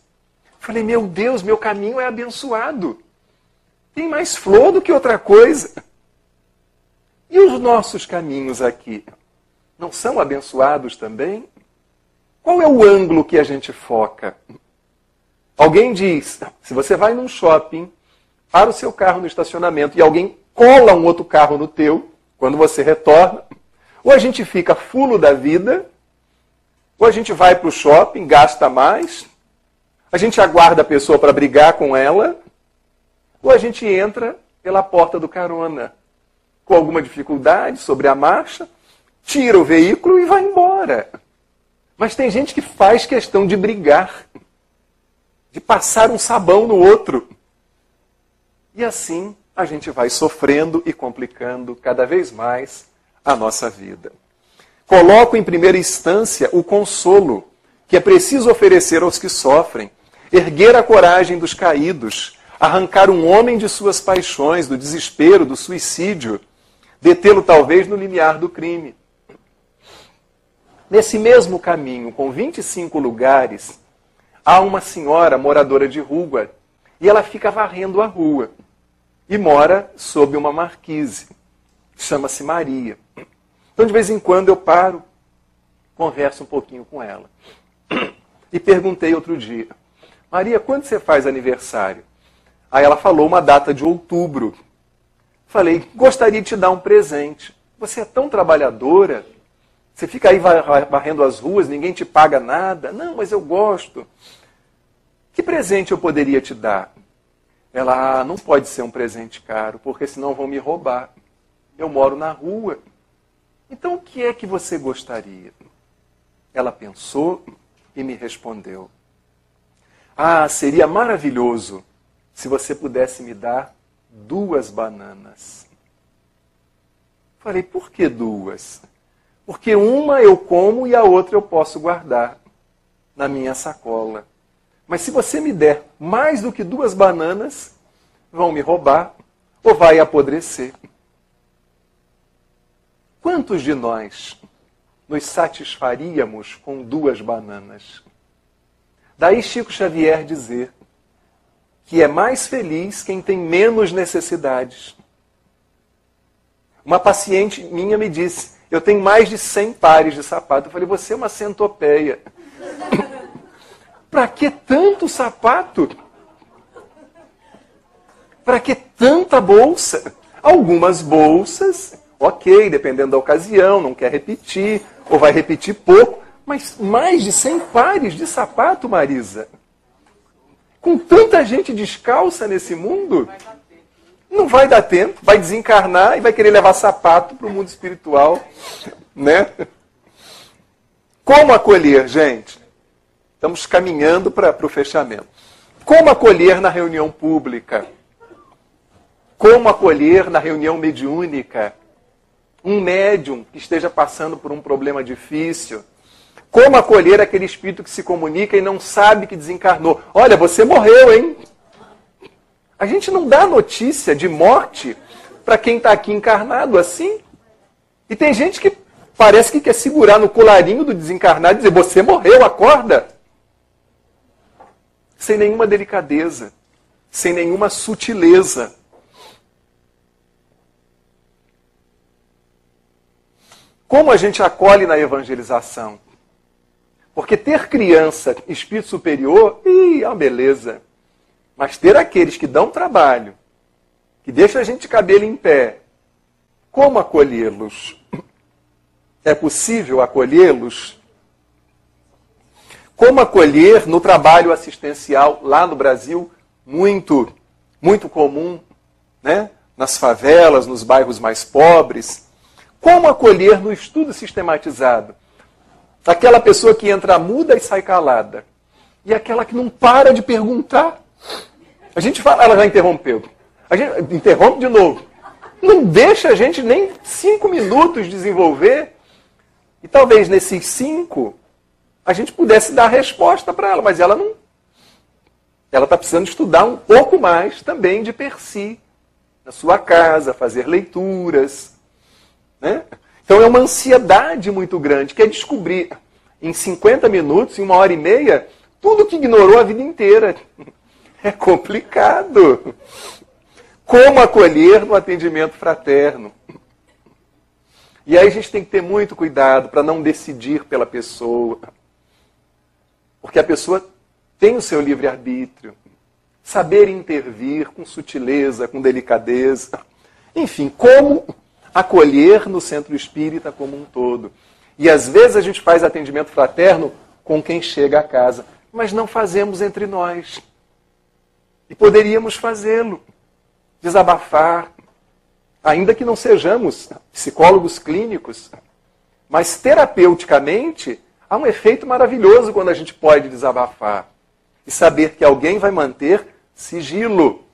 Falei, meu Deus, meu caminho é abençoado. Tem mais flor do que outra coisa. E os nossos caminhos aqui, não são abençoados também? Qual é o ângulo que a gente foca? Alguém diz, se você vai num shopping, para o seu carro no estacionamento e alguém cola um outro carro no teu, quando você retorna, ou a gente fica fulo da vida, ou a gente vai para o shopping, gasta mais, a gente aguarda a pessoa para brigar com ela, ou a gente entra pela porta do carona, com alguma dificuldade sobre a marcha, tira o veículo e vai embora. Mas tem gente que faz questão de brigar, de passar um sabão no outro. E assim a gente vai sofrendo e complicando cada vez mais a nossa vida. Coloco em primeira instância o consolo, que é preciso oferecer aos que sofrem, erguer a coragem dos caídos, arrancar um homem de suas paixões, do desespero, do suicídio, detê-lo talvez no limiar do crime. Nesse mesmo caminho, com 25 lugares, há uma senhora moradora de rua, e ela fica varrendo a rua, e mora sob uma marquise, chama-se Maria. Então, de vez em quando, eu paro, converso um pouquinho com ela. E perguntei outro dia, Maria, quando você faz aniversário? Aí ela falou uma data de outubro. Falei, gostaria de te dar um presente. Você é tão trabalhadora, você fica aí varrendo as ruas, ninguém te paga nada. Não, mas eu gosto. Que presente eu poderia te dar? Ela, não pode ser um presente caro, porque senão vão me roubar. Eu moro na rua. Então, o que é que você gostaria? Ela pensou e me respondeu. Ah, seria maravilhoso se você pudesse me dar 2 bananas. Falei, por que 2? Porque uma eu como e a outra eu posso guardar na minha sacola. Mas se você me der mais do que 2 bananas, vão me roubar ou vai apodrecer. Quantos de nós nos satisfaríamos com 2 bananas? Daí Chico Xavier dizer que é mais feliz quem tem menos necessidades. Uma paciente minha me disse, eu tenho mais de 100 pares de sapato. Eu falei, você é uma centopeia. Para que tanto sapato? Para que tanta bolsa? Algumas bolsas, ok, dependendo da ocasião, não quer repetir, ou vai repetir pouco, mas mais de 100 pares de sapato, Marisa? Com tanta gente descalça nesse mundo, não vai dar tempo, vai desencarnar e vai querer levar sapato para o mundo espiritual, né? Como acolher, gente? Estamos caminhando para o fechamento. Como acolher na reunião pública? Como acolher na reunião mediúnica? um médium que esteja passando por um problema difícil. Como acolher aquele espírito que se comunica e não sabe que desencarnou. Olha, você morreu, hein? A gente não dá notícia de morte para quem está aqui encarnado assim. E tem gente que parece que quer segurar no colarinho do desencarnado e dizer, você morreu, acorda. Sem nenhuma delicadeza, sem nenhuma sutileza. Como a gente acolhe na evangelização? Porque ter criança, espírito superior, é uma beleza. Mas ter aqueles que dão trabalho, que deixam a gente de cabelo em pé, como acolhê-los? É possível acolhê-los? Como acolher no trabalho assistencial lá no Brasil, muito comum, né? Nas favelas, nos bairros mais pobres. Como acolher no estudo sistematizado? Aquela pessoa que entra muda e sai calada. E aquela que não para de perguntar. A gente fala, ela já interrompeu. A gente interrompe de novo. Não deixa a gente nem 5 minutos desenvolver. E talvez nesses 5 a gente pudesse dar a resposta para ela, mas ela não. Ela está precisando estudar um pouco mais também de per si. Na sua casa, fazer leituras. Né? Então é uma ansiedade muito grande, que é descobrir em 50 minutos, em 1h30, tudo que ignorou a vida inteira. É complicado. Como acolher no atendimento fraterno? E aí a gente tem que ter muito cuidado para não decidir pela pessoa. Porque a pessoa tem o seu livre-arbítrio. Saber intervir com sutileza, com delicadeza. Enfim, como acolher no centro espírita como um todo. E às vezes a gente faz atendimento fraterno com quem chega a casa, mas não fazemos entre nós. E poderíamos fazê-lo, desabafar, ainda que não sejamos psicólogos clínicos, mas terapeuticamente há um efeito maravilhoso quando a gente pode desabafar e saber que alguém vai manter sigilo,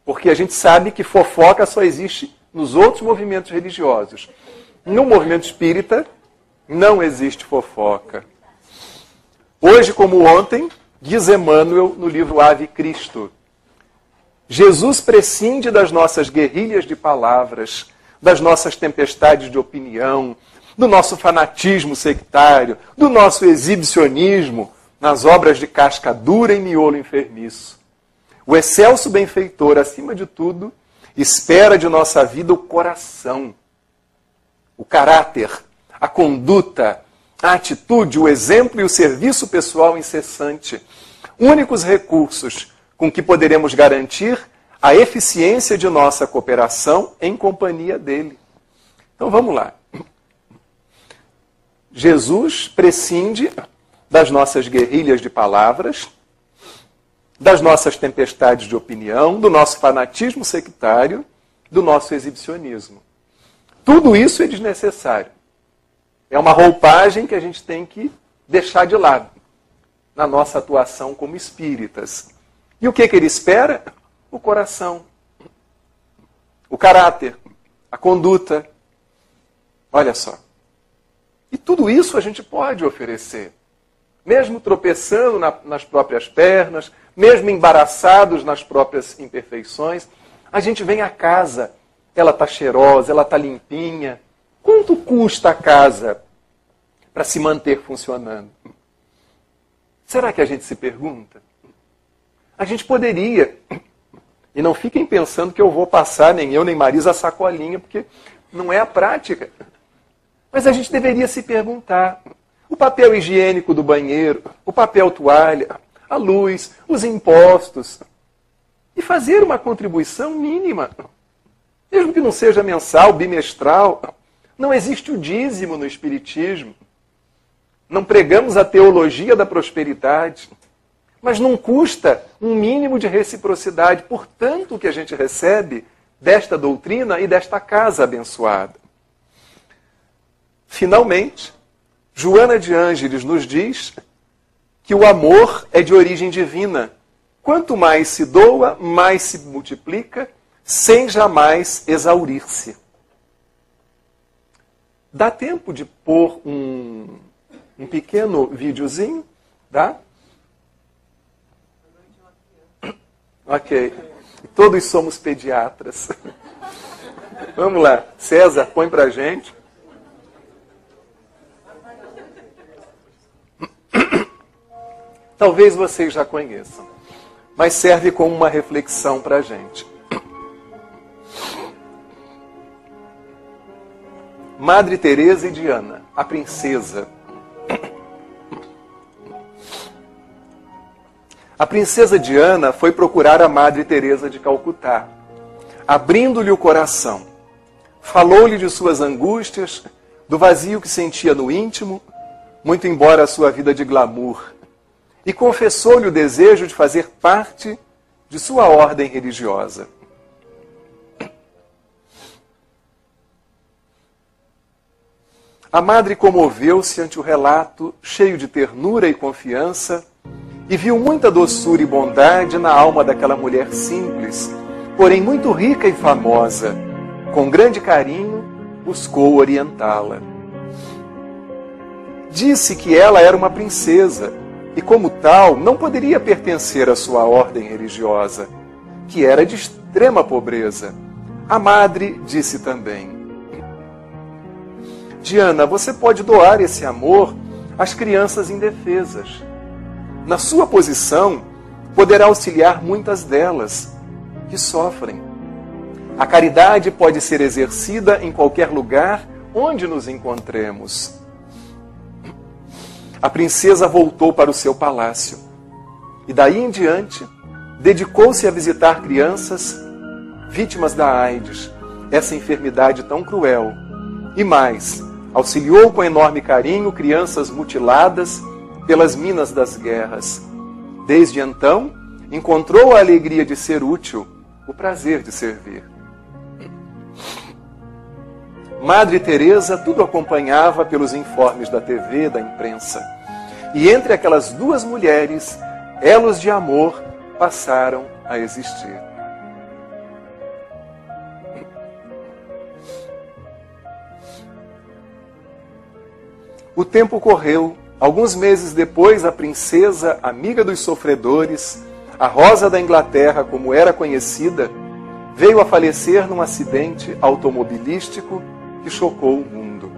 porque a gente sabe que fofoca só existe nos outros movimentos religiosos. No movimento espírita, não existe fofoca. Hoje, como ontem, diz Emmanuel no livro Ave Cristo, Jesus prescinde das nossas guerrilhas de palavras, das nossas tempestades de opinião, do nosso fanatismo sectário, do nosso exibicionismo nas obras de casca dura e miolo enfermiço. O excelso benfeitor, acima de tudo, espera de nossa vida o coração, o caráter, a conduta, a atitude, o exemplo e o serviço pessoal incessante. Únicos recursos com que poderemos garantir a eficiência de nossa cooperação em companhia dele. Então vamos lá. Jesus prescinde das nossas guerrilhas de palavras, das nossas tempestades de opinião, do nosso fanatismo sectário, do nosso exibicionismo. Tudo isso é desnecessário. É uma roupagem que a gente tem que deixar de lado na nossa atuação como espíritas. E o que ele espera? O coração, o caráter, a conduta. Olha só. E tudo isso a gente pode oferecer. Mesmo tropeçando nas próprias pernas, mesmo embaraçados nas próprias imperfeições, a gente vem à casa, ela está cheirosa, ela está limpinha. Quanto custa a casa para se manter funcionando? Será que a gente se pergunta? A gente poderia, e não fiquem pensando que eu vou passar, nem eu nem Marisa, a sacolinha, porque não é a prática. Mas a gente deveria se perguntar, o papel higiênico do banheiro, o papel toalha, a luz, os impostos, e fazer uma contribuição mínima, mesmo que não seja mensal, bimestral. Não existe o dízimo no Espiritismo. Não pregamos a teologia da prosperidade. Mas não custa um mínimo de reciprocidade por tanto que a gente recebe desta doutrina e desta casa abençoada. Finalmente, Joana de Ângeles nos diz que o amor é de origem divina. Quanto mais se doa, mais se multiplica, sem jamais exaurir-se. Dá tempo de pôr um pequeno videozinho? Dá? Ok. Todos somos pediatras. Vamos lá. César, põe pra gente. Talvez vocês já conheçam, mas serve como uma reflexão pra gente. Madre Teresa e Diana, a princesa. A princesa Diana foi procurar a Madre Teresa de Calcutá, abrindo-lhe o coração. Falou-lhe de suas angústias, do vazio que sentia no íntimo, muito embora a sua vida de glamour, e confessou-lhe o desejo de fazer parte de sua ordem religiosa. A madre comoveu-se ante o relato, cheio de ternura e confiança, e viu muita doçura e bondade na alma daquela mulher simples, porém muito rica e famosa. Com grande carinho, buscou orientá-la. Disse que ela era uma princesa, e como tal, não poderia pertencer à sua ordem religiosa, que era de extrema pobreza. A madre disse também: Diana, você pode doar esse amor às crianças indefesas. Na sua posição, poderá auxiliar muitas delas que sofrem. A caridade pode ser exercida em qualquer lugar onde nos encontremos. A princesa voltou para o seu palácio e daí em diante dedicou-se a visitar crianças vítimas da AIDS, essa enfermidade tão cruel. E mais, auxiliou com enorme carinho crianças mutiladas pelas minas das guerras. Desde então, encontrou a alegria de ser útil, o prazer de servir. Madre Teresa tudo acompanhava pelos informes da TV, da imprensa. E entre aquelas duas mulheres, elos de amor passaram a existir. O tempo correu. Alguns meses depois, a princesa, amiga dos sofredores, a Rosa da Inglaterra, como era conhecida, veio a falecer num acidente automobilístico que chocou o mundo.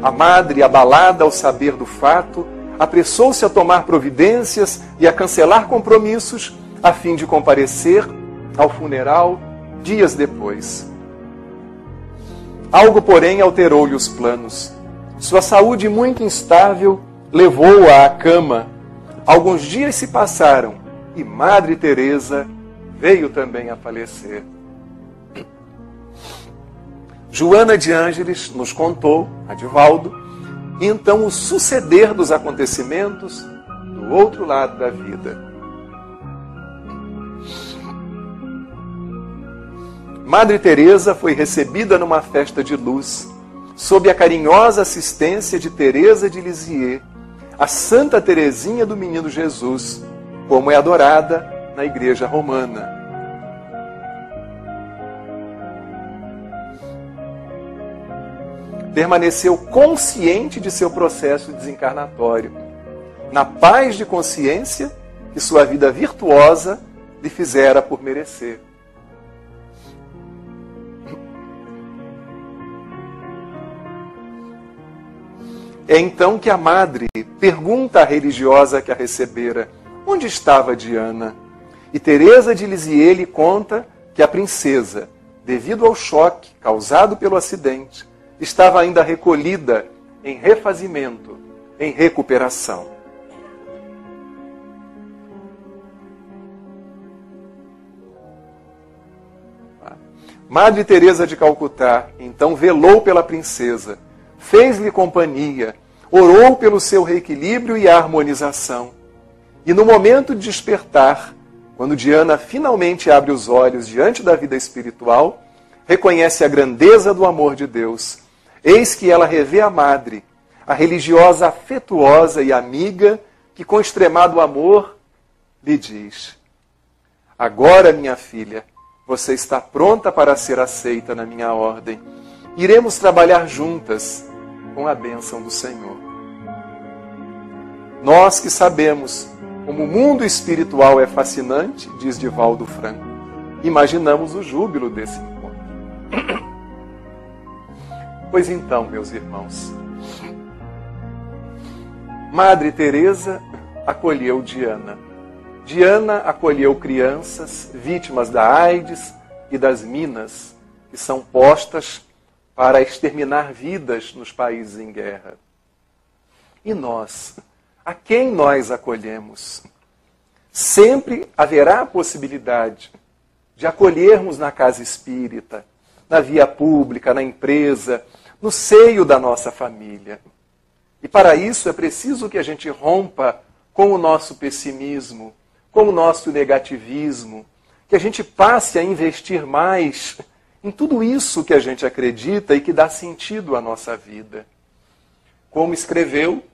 A madre, abalada ao saber do fato, apressou-se a tomar providências e a cancelar compromissos a fim de comparecer ao funeral dias depois. Algo, porém, alterou-lhe os planos. Sua saúde muito instável levou-a à cama. Alguns dias se passaram e Madre Teresa veio também a falecer. Joana de Ângeles nos contou, Adivaldo, e então o suceder dos acontecimentos do outro lado da vida. Madre Teresa foi recebida numa festa de luz, sob a carinhosa assistência de Teresa de Lisieux, a Santa Teresinha do Menino Jesus, como é adorada na Igreja Romana. Permaneceu consciente de seu processo desencarnatório, na paz de consciência que sua vida virtuosa lhe fizera por merecer. É então que a madre pergunta à religiosa que a recebera: onde estava Diana? E Teresa de Lisieux lhe conta que a princesa, devido ao choque causado pelo acidente, estava ainda recolhida em refazimento, em recuperação. Madre Teresa de Calcutá, então, velou pela princesa, fez-lhe companhia, orou pelo seu reequilíbrio e harmonização. E no momento de despertar, quando Diana finalmente abre os olhos diante da vida espiritual, reconhece a grandeza do amor de Deus. Eis que ela revê a madre, a religiosa afetuosa e amiga, que com extremado amor lhe diz: agora, minha filha, Você está pronta para ser aceita na minha ordem. Iremos trabalhar juntas com a bênção do Senhor. Nós que sabemos como o mundo espiritual é fascinante, diz Divaldo Franco, imaginamos o júbilo desse encontro. Pois então, meus irmãos, Madre Teresa acolheu Diana. Diana acolheu crianças vítimas da AIDS e das minas, que são postas para exterminar vidas nos países em guerra. E nós, a quem nós acolhemos? Sempre haverá a possibilidade de acolhermos na casa espírita, na via pública, na empresa, no seio da nossa família. E para isso é preciso que a gente rompa com o nosso pessimismo, com o nosso negativismo, que a gente passe a investir mais em tudo isso que a gente acredita e que dá sentido à nossa vida. Como escreveu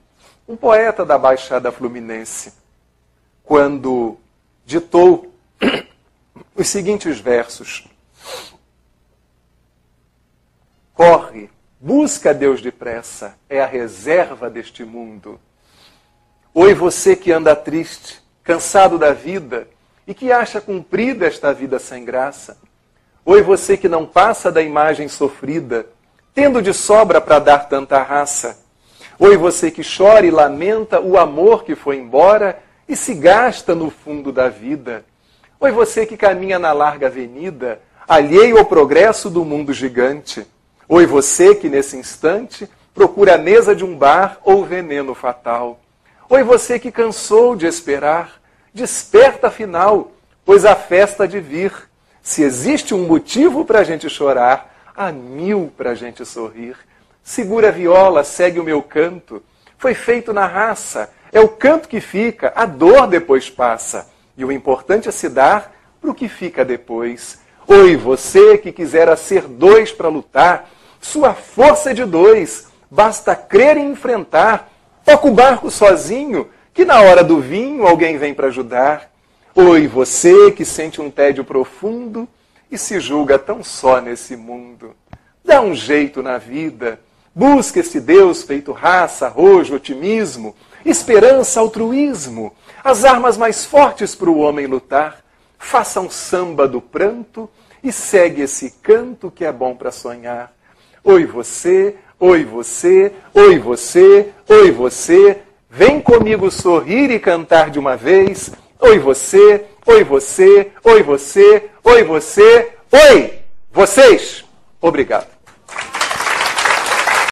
um poeta da Baixada Fluminense, quando ditou os seguintes versos: corre, busca Deus depressa, é a reserva deste mundo. Oi, você que anda triste, cansado da vida e que acha cumprida esta vida sem graça. Oi, você que não passa da imagem sofrida, tendo de sobra para dar tanta raça. Oi, você que chora e lamenta o amor que foi embora e se gasta no fundo da vida. Oi, você que caminha na larga avenida, alheio ao progresso do mundo gigante. Oi, você que nesse instante procura a mesa de um bar ou veneno fatal. Oi, você que cansou de esperar, desperta afinal, pois a festa há de vir. Se existe um motivo para a gente chorar, há 1000 para a gente sorrir. Segura a viola, segue o meu canto. Foi feito na raça, é o canto que fica, a dor depois passa. E o importante é se dar para o que fica depois. Oi, você que quisera ser 2 para lutar, sua força é de 2, basta crer e enfrentar. Toca o barco sozinho, que na hora do vinho alguém vem para ajudar. Oi, você que sente um tédio profundo e se julga tão só nesse mundo. Dá um jeito na vida, busca esse Deus feito raça, arrojo, otimismo, esperança, altruísmo, as armas mais fortes para o homem lutar. Faça um samba do pranto e segue esse canto que é bom para sonhar. Oi, você, oi, você, oi, você, oi, você, vem comigo sorrir e cantar de uma vez. Oi, você, oi, você, oi, você, oi, você, oi, vocês. Obrigado.